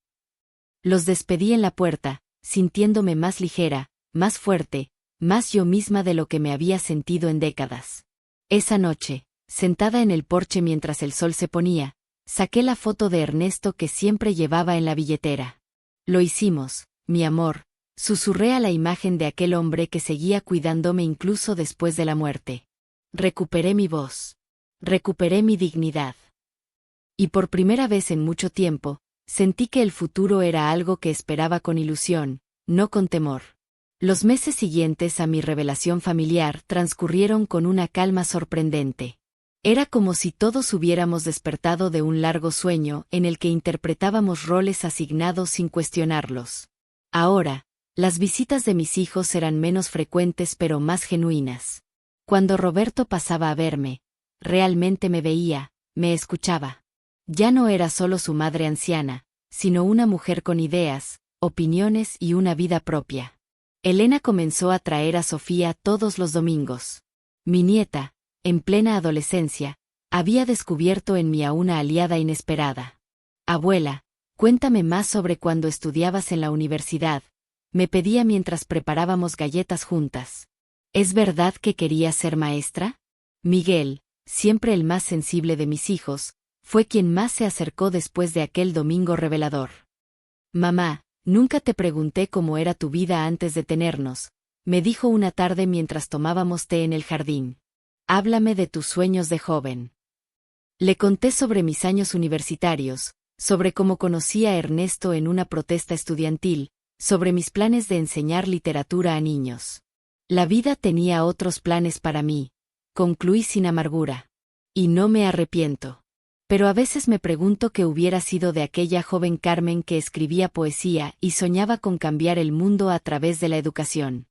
Los despedí en la puerta, sintiéndome más ligera, más fuerte, más yo misma de lo que me había sentido en décadas. Esa noche, sentada en el porche mientras el sol se ponía, saqué la foto de Ernesto que siempre llevaba en la billetera. Lo hicimos, mi amor, susurré a la imagen de aquel hombre que seguía cuidándome incluso después de la muerte. Recuperé mi voz. Recuperé mi dignidad. Y por primera vez en mucho tiempo, sentí que el futuro era algo que esperaba con ilusión, no con temor. Los meses siguientes a mi revelación familiar transcurrieron con una calma sorprendente. Era como si todos hubiéramos despertado de un largo sueño en el que interpretábamos roles asignados sin cuestionarlos. Ahora, las visitas de mis hijos eran menos frecuentes pero más genuinas. Cuando Roberto pasaba a verme, realmente me veía, me escuchaba. Ya no era solo su madre anciana, sino una mujer con ideas, opiniones y una vida propia. Elena comenzó a traer a Sofía todos los domingos. Mi nieta, en plena adolescencia, había descubierto en mí a una aliada inesperada. Abuela, cuéntame más sobre cuando estudiabas en la universidad, me pedía mientras preparábamos galletas juntas. ¿Es verdad que querías ser maestra? Miguel, siempre el más sensible de mis hijos, fue quien más se acercó después de aquel domingo revelador. Mamá, nunca te pregunté cómo era tu vida antes de tenernos, me dijo una tarde mientras tomábamos té en el jardín. Háblame de tus sueños de joven. Le conté sobre mis años universitarios, sobre cómo conocí a Ernesto en una protesta estudiantil, sobre mis planes de enseñar literatura a niños. La vida tenía otros planes para mí, concluí sin amargura. Y no me arrepiento. Pero a veces me pregunto qué hubiera sido de aquella joven Carmen que escribía poesía y soñaba con cambiar el mundo a través de la educación.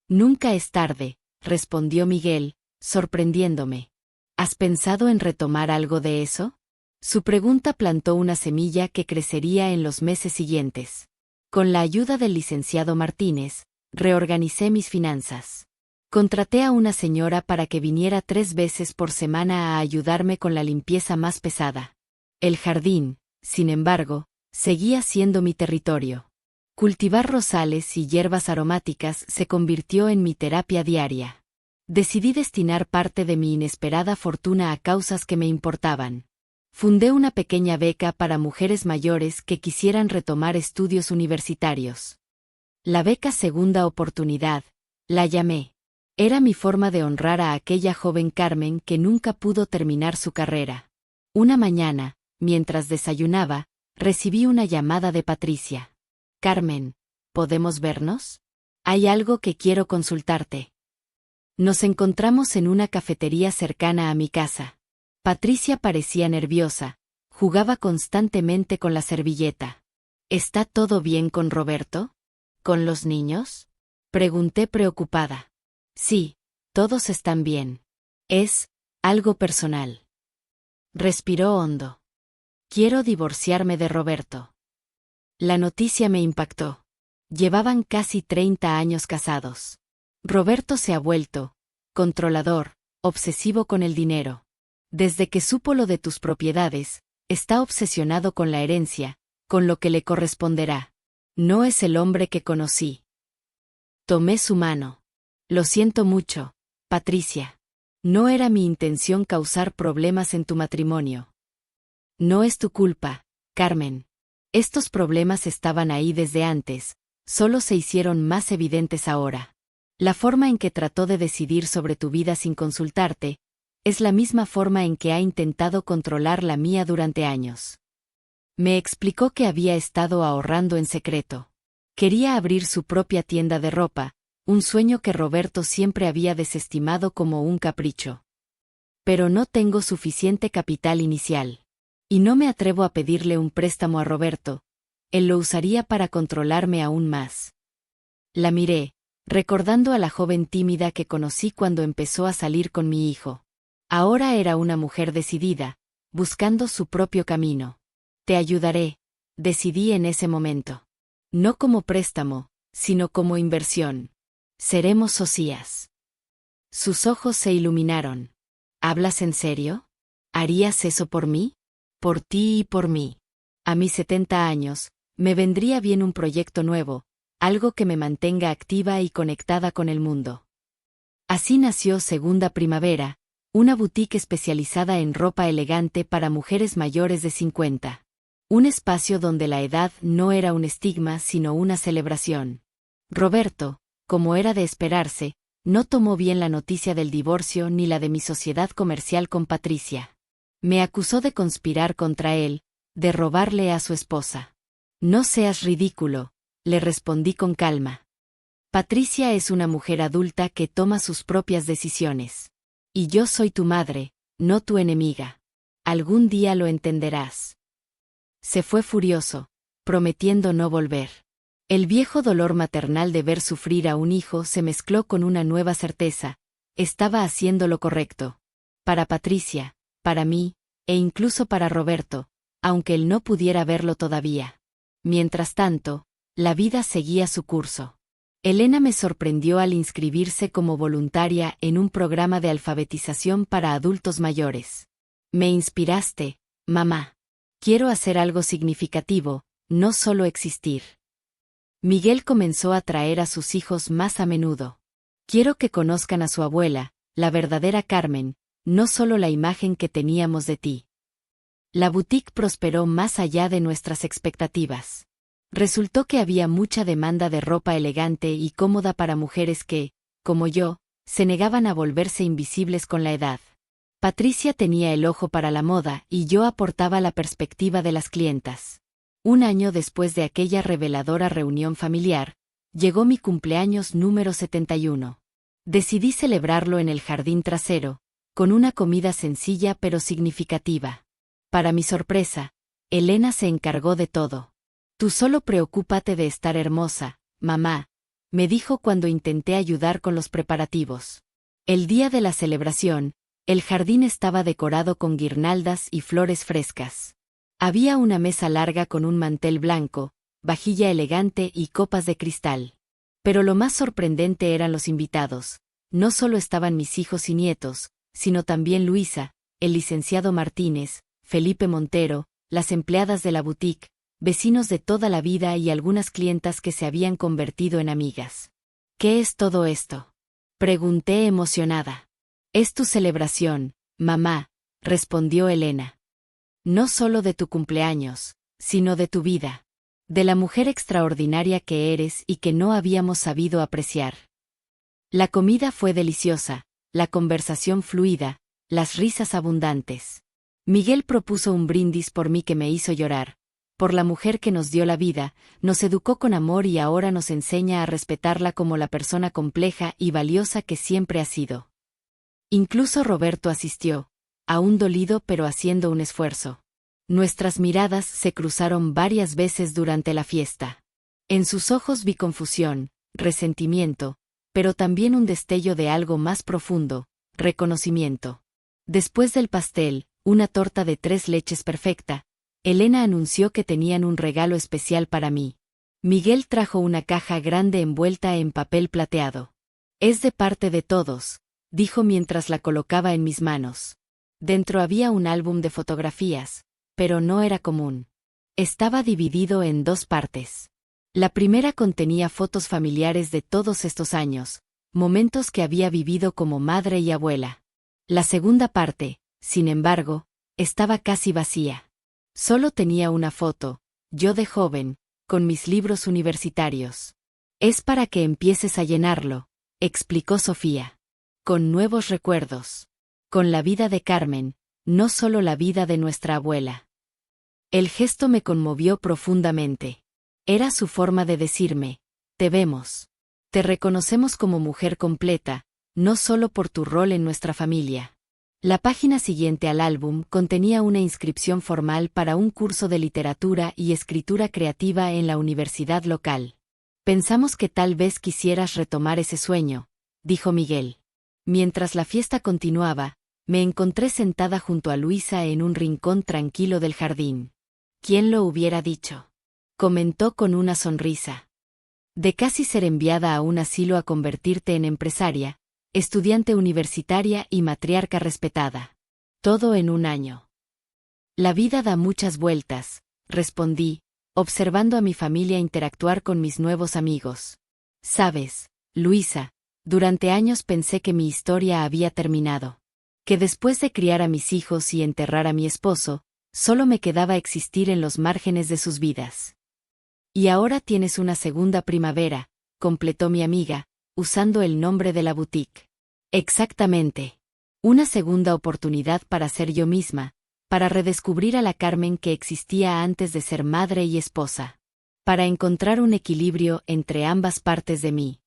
Nunca es tarde, respondió Miguel, sorprendiéndome. ¿Has pensado en retomar algo de eso? Su pregunta plantó una semilla que crecería en los meses siguientes. Con la ayuda del licenciado Martínez, reorganicé mis finanzas. Contraté a una señora para que viniera 3 veces por semana a ayudarme con la limpieza más pesada. El jardín, sin embargo, seguía siendo mi territorio. Cultivar rosales y hierbas aromáticas se convirtió en mi terapia diaria. Decidí destinar parte de mi inesperada fortuna a causas que me importaban. Fundé una pequeña beca para mujeres mayores que quisieran retomar estudios universitarios. La beca Segunda Oportunidad, la llamé. Era mi forma de honrar a aquella joven Carmen que nunca pudo terminar su carrera. Una mañana, mientras desayunaba, recibí una llamada de Patricia. Carmen, ¿podemos vernos? Hay algo que quiero consultarte. Nos encontramos en una cafetería cercana a mi casa. Patricia parecía nerviosa, jugaba constantemente con la servilleta. ¿Está todo bien con Roberto? ¿Con los niños? Pregunté preocupada. Sí, todos están bien. Es algo personal. Respiró hondo. Quiero divorciarme de Roberto. La noticia me impactó. Llevaban casi 30 años casados. Roberto se ha vuelto controlador, obsesivo con el dinero. Desde que supo lo de tus propiedades, está obsesionado con la herencia, con lo que le corresponderá. No es el hombre que conocí. Tomé su mano. Lo siento mucho, Patricia. No era mi intención causar problemas en tu matrimonio. No es tu culpa, Carmen. Estos problemas estaban ahí desde antes, solo se hicieron más evidentes ahora. La forma en que trató de decidir sobre tu vida sin consultarte, es la misma forma en que ha intentado controlar la mía durante años. Me explicó que había estado ahorrando en secreto. Quería abrir su propia tienda de ropa, un sueño que Roberto siempre había desestimado como un capricho. Pero no tengo suficiente capital inicial. Y no me atrevo a pedirle un préstamo a Roberto, él lo usaría para controlarme aún más. La miré, recordando a la joven tímida que conocí cuando empezó a salir con mi hijo. Ahora era una mujer decidida, buscando su propio camino. Te ayudaré, decidí en ese momento. No como préstamo, sino como inversión. Seremos socias. Sus ojos se iluminaron. ¿Hablas en serio? ¿Harías eso por mí? Por ti y por mí. A mis 70 años, me vendría bien un proyecto nuevo, algo que me mantenga activa y conectada con el mundo. Así nació Segunda Primavera, una boutique especializada en ropa elegante para mujeres mayores de 50. Un espacio donde la edad no era un estigma sino una celebración. Roberto, como era de esperarse, no tomó bien la noticia del divorcio ni la de mi sociedad comercial con Patricia. Me acusó de conspirar contra él, de robarle a su esposa. No seas ridículo, le respondí con calma. Patricia es una mujer adulta que toma sus propias decisiones. Y yo soy tu madre, no tu enemiga. Algún día lo entenderás. Se fue furioso, prometiendo no volver. El viejo dolor maternal de ver sufrir a un hijo se mezcló con una nueva certeza, estaba haciendo lo correcto. Para Patricia, para mí, e incluso para Roberto, aunque él no pudiera verlo todavía. Mientras tanto, la vida seguía su curso. Elena me sorprendió al inscribirse como voluntaria en un programa de alfabetización para adultos mayores. Me inspiraste, mamá. Quiero hacer algo significativo, no solo existir. Miguel comenzó a traer a sus hijos más a menudo. Quiero que conozcan a su abuela, la verdadera Carmen, no solo la imagen que teníamos de ti. La boutique prosperó más allá de nuestras expectativas. Resultó que había mucha demanda de ropa elegante y cómoda para mujeres que, como yo, se negaban a volverse invisibles con la edad. Patricia tenía el ojo para la moda y yo aportaba la perspectiva de las clientas. Un año después de aquella reveladora reunión familiar, llegó mi cumpleaños número 71. Decidí celebrarlo en el jardín trasero, con una comida sencilla pero significativa. Para mi sorpresa, Elena se encargó de todo. Tú solo preocúpate de estar hermosa, mamá, me dijo cuando intenté ayudar con los preparativos. El día de la celebración, el jardín estaba decorado con guirnaldas y flores frescas. Había una mesa larga con un mantel blanco, vajilla elegante y copas de cristal. Pero lo más sorprendente eran los invitados. No solo estaban mis hijos y nietos, sino también Luisa, el licenciado Martínez, Felipe Montero, las empleadas de la boutique, vecinos de toda la vida y algunas clientas que se habían convertido en amigas. ¿Qué es todo esto?, pregunté emocionada. Es tu celebración, mamá, respondió Elena. No solo de tu cumpleaños, sino de tu vida. De la mujer extraordinaria que eres y que no habíamos sabido apreciar. La comida fue deliciosa, la conversación fluida, las risas abundantes. Miguel propuso un brindis por mí que me hizo llorar, por la mujer que nos dio la vida, nos educó con amor y ahora nos enseña a respetarla como la persona compleja y valiosa que siempre ha sido. Incluso Roberto asistió, aún dolido pero haciendo un esfuerzo. Nuestras miradas se cruzaron varias veces durante la fiesta. En sus ojos vi confusión, resentimiento, pero también un destello de algo más profundo, reconocimiento. Después del pastel, una torta de 3 leches perfecta, Elena anunció que tenían un regalo especial para mí. Miguel trajo una caja grande envuelta en papel plateado. Es de parte de todos, dijo mientras la colocaba en mis manos. Dentro había un álbum de fotografías, pero no era común. Estaba dividido en 2 partes. La primera contenía fotos familiares de todos estos años, momentos que había vivido como madre y abuela. La segunda parte, sin embargo, estaba casi vacía. Solo tenía una foto, yo de joven, con mis libros universitarios. Es para que empieces a llenarlo, explicó Sofía. Con nuevos recuerdos. Con la vida de Carmen, no solo la vida de nuestra abuela. El gesto me conmovió profundamente. Era su forma de decirme, te vemos. Te reconocemos como mujer completa, no solo por tu rol en nuestra familia. La página siguiente al álbum contenía una inscripción formal para un curso de literatura y escritura creativa en la universidad local. Pensamos que tal vez quisieras retomar ese sueño, dijo Miguel. Mientras la fiesta continuaba, me encontré sentada junto a Luisa en un rincón tranquilo del jardín. ¿Quién lo hubiera dicho?, comentó con una sonrisa. De casi ser enviada a un asilo a convertirte en empresaria, estudiante universitaria y matriarca respetada. Todo en un año. La vida da muchas vueltas, respondí, observando a mi familia interactuar con mis nuevos amigos. Sabes, Luisa, durante años pensé que mi historia había terminado. Que después de criar a mis hijos y enterrar a mi esposo, solo me quedaba existir en los márgenes de sus vidas. Y ahora tienes una segunda primavera, completó mi amiga, usando el nombre de la boutique. Exactamente. Una segunda oportunidad para ser yo misma, para redescubrir a la Carmen que existía antes de ser madre y esposa. Para encontrar un equilibrio entre ambas partes de mí.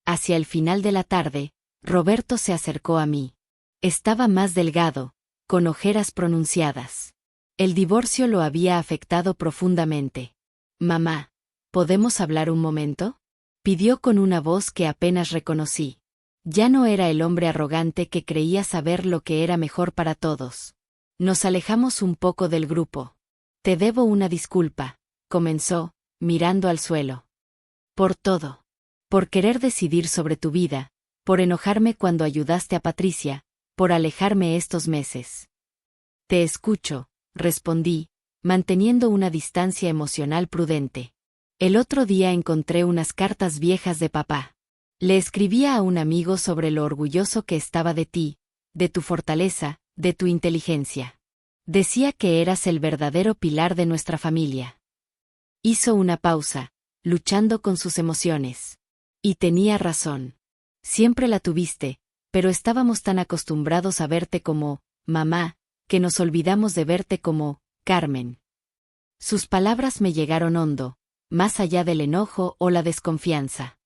Hacia el final de la tarde, Roberto se acercó a mí. Estaba más delgado, con ojeras pronunciadas. El divorcio lo había afectado profundamente. Mamá, ¿podemos hablar un momento?, pidió con una voz que apenas reconocí. Ya no era el hombre arrogante que creía saber lo que era mejor para todos. Nos alejamos un poco del grupo. Te debo una disculpa, comenzó, mirando al suelo. Por todo. Por querer decidir sobre tu vida, por enojarme cuando ayudaste a Patricia, por alejarme estos meses. Te escucho, respondí, manteniendo una distancia emocional prudente. El otro día encontré unas cartas viejas de papá. Le escribía a un amigo sobre lo orgulloso que estaba de ti, de tu fortaleza, de tu inteligencia. Decía que eras el verdadero pilar de nuestra familia. Hizo una pausa, luchando con sus emociones. Y tenía razón. Siempre la tuviste, pero estábamos tan acostumbrados a verte como mamá, que nos olvidamos de verte como Carmen. Sus palabras me llegaron hondo, más allá del enojo o la desconfianza.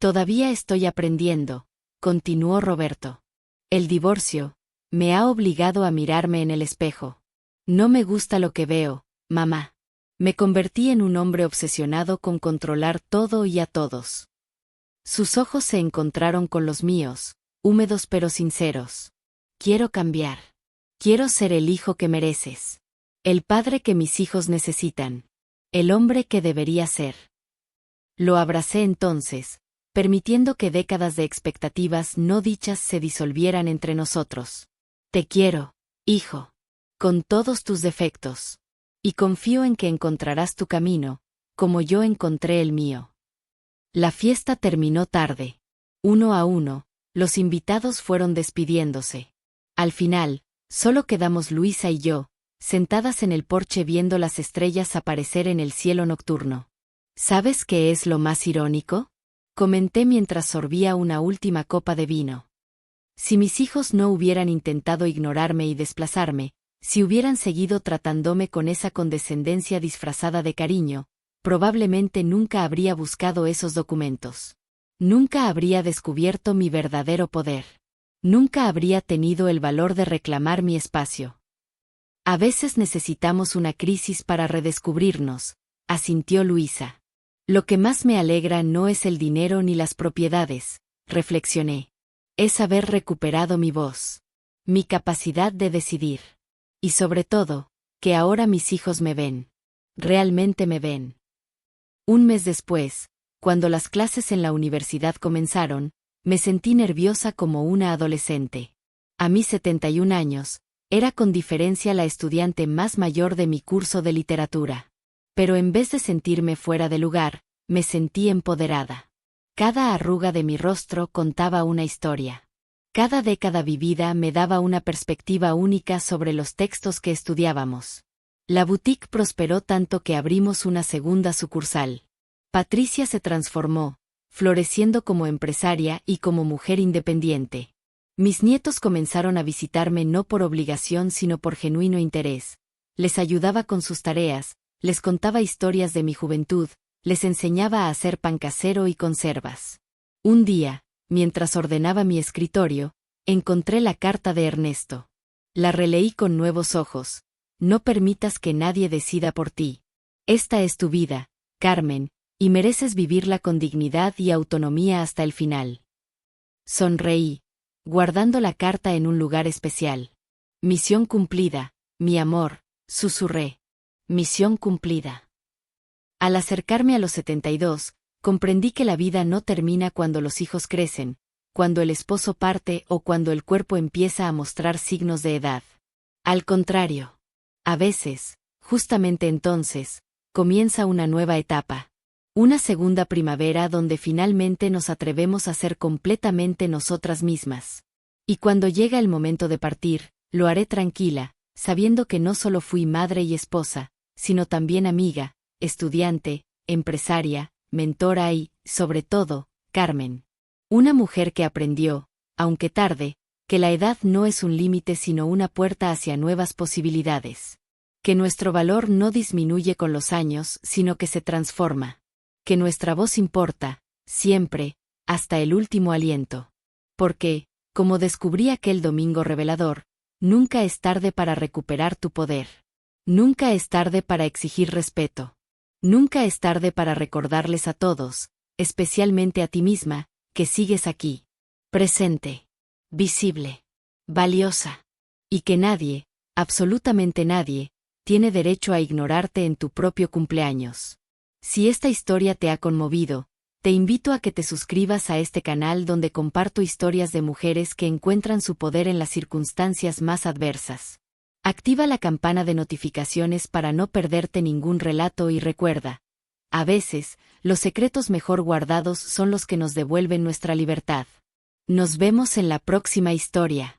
Todavía estoy aprendiendo, continuó Roberto. El divorcio me ha obligado a mirarme en el espejo. No me gusta lo que veo, mamá. Me convertí en un hombre obsesionado con controlar todo y a todos. Sus ojos se encontraron con los míos, húmedos pero sinceros. Quiero cambiar. Quiero ser el hijo que mereces. El padre que mis hijos necesitan. El hombre que debería ser. Lo abracé entonces, permitiendo que décadas de expectativas no dichas se disolvieran entre nosotros. Te quiero, hijo. Con todos tus defectos. Y confío en que encontrarás tu camino, como yo encontré el mío. La fiesta terminó tarde. Uno a uno, los invitados fueron despidiéndose. Al final, solo quedamos Luisa y yo, sentadas en el porche viendo las estrellas aparecer en el cielo nocturno. ¿Sabes qué es lo más irónico? Comenté mientras sorbía una última copa de vino. Si mis hijos no hubieran intentado ignorarme y desplazarme, si hubieran seguido tratándome con esa condescendencia disfrazada de cariño, probablemente nunca habría buscado esos documentos. Nunca habría descubierto mi verdadero poder. Nunca habría tenido el valor de reclamar mi espacio. A veces necesitamos una crisis para redescubrirnos, asintió Luisa. Lo que más me alegra no es el dinero ni las propiedades, reflexioné. Es haber recuperado mi voz. Mi capacidad de decidir. Y sobre todo, que ahora mis hijos me ven. Realmente me ven. Un mes después, cuando las clases en la universidad comenzaron, me sentí nerviosa como una adolescente. A mis 71 años, era con diferencia la estudiante más mayor de mi curso de literatura. Pero en vez de sentirme fuera de lugar, me sentí empoderada. Cada arruga de mi rostro contaba una historia. Cada década vivida me daba una perspectiva única sobre los textos que estudiábamos. La boutique prosperó tanto que abrimos una segunda sucursal. Patricia se transformó, floreciendo como empresaria y como mujer independiente. Mis nietos comenzaron a visitarme no por obligación sino por genuino interés. Les ayudaba con sus tareas, les contaba historias de mi juventud, les enseñaba a hacer pan casero y conservas. Un día, mientras ordenaba mi escritorio, encontré la carta de Ernesto. La releí con nuevos ojos. No permitas que nadie decida por ti. Esta es tu vida, Carmen, y mereces vivirla con dignidad y autonomía hasta el final. Sonreí, guardando la carta en un lugar especial. Misión cumplida, mi amor, susurré. Misión cumplida. Al acercarme a los 72, comprendí que la vida no termina cuando los hijos crecen, cuando el esposo parte o cuando el cuerpo empieza a mostrar signos de edad. Al contrario. A veces, justamente entonces, comienza una nueva etapa. Una segunda primavera donde finalmente nos atrevemos a ser completamente nosotras mismas. Y cuando llega el momento de partir, lo haré tranquila, sabiendo que no solo fui madre y esposa, sino también amiga, estudiante, empresaria, mentora y, sobre todo, Carmen. Una mujer que aprendió, aunque tarde, que la edad no es un límite sino una puerta hacia nuevas posibilidades. Que nuestro valor no disminuye con los años sino que se transforma. Que nuestra voz importa, siempre, hasta el último aliento. Porque, como descubrí aquel domingo revelador, nunca es tarde para recuperar tu poder. Nunca es tarde para exigir respeto. Nunca es tarde para recordarles a todos, especialmente a ti misma, que sigues aquí. Presente. Visible. Valiosa. Y que nadie, absolutamente nadie, tiene derecho a ignorarte en tu propio cumpleaños. Si esta historia te ha conmovido, te invito a que te suscribas a este canal donde comparto historias de mujeres que encuentran su poder en las circunstancias más adversas. Activa la campana de notificaciones para no perderte ningún relato y recuerda, a veces, los secretos mejor guardados son los que nos devuelven nuestra libertad. Nos vemos en la próxima historia.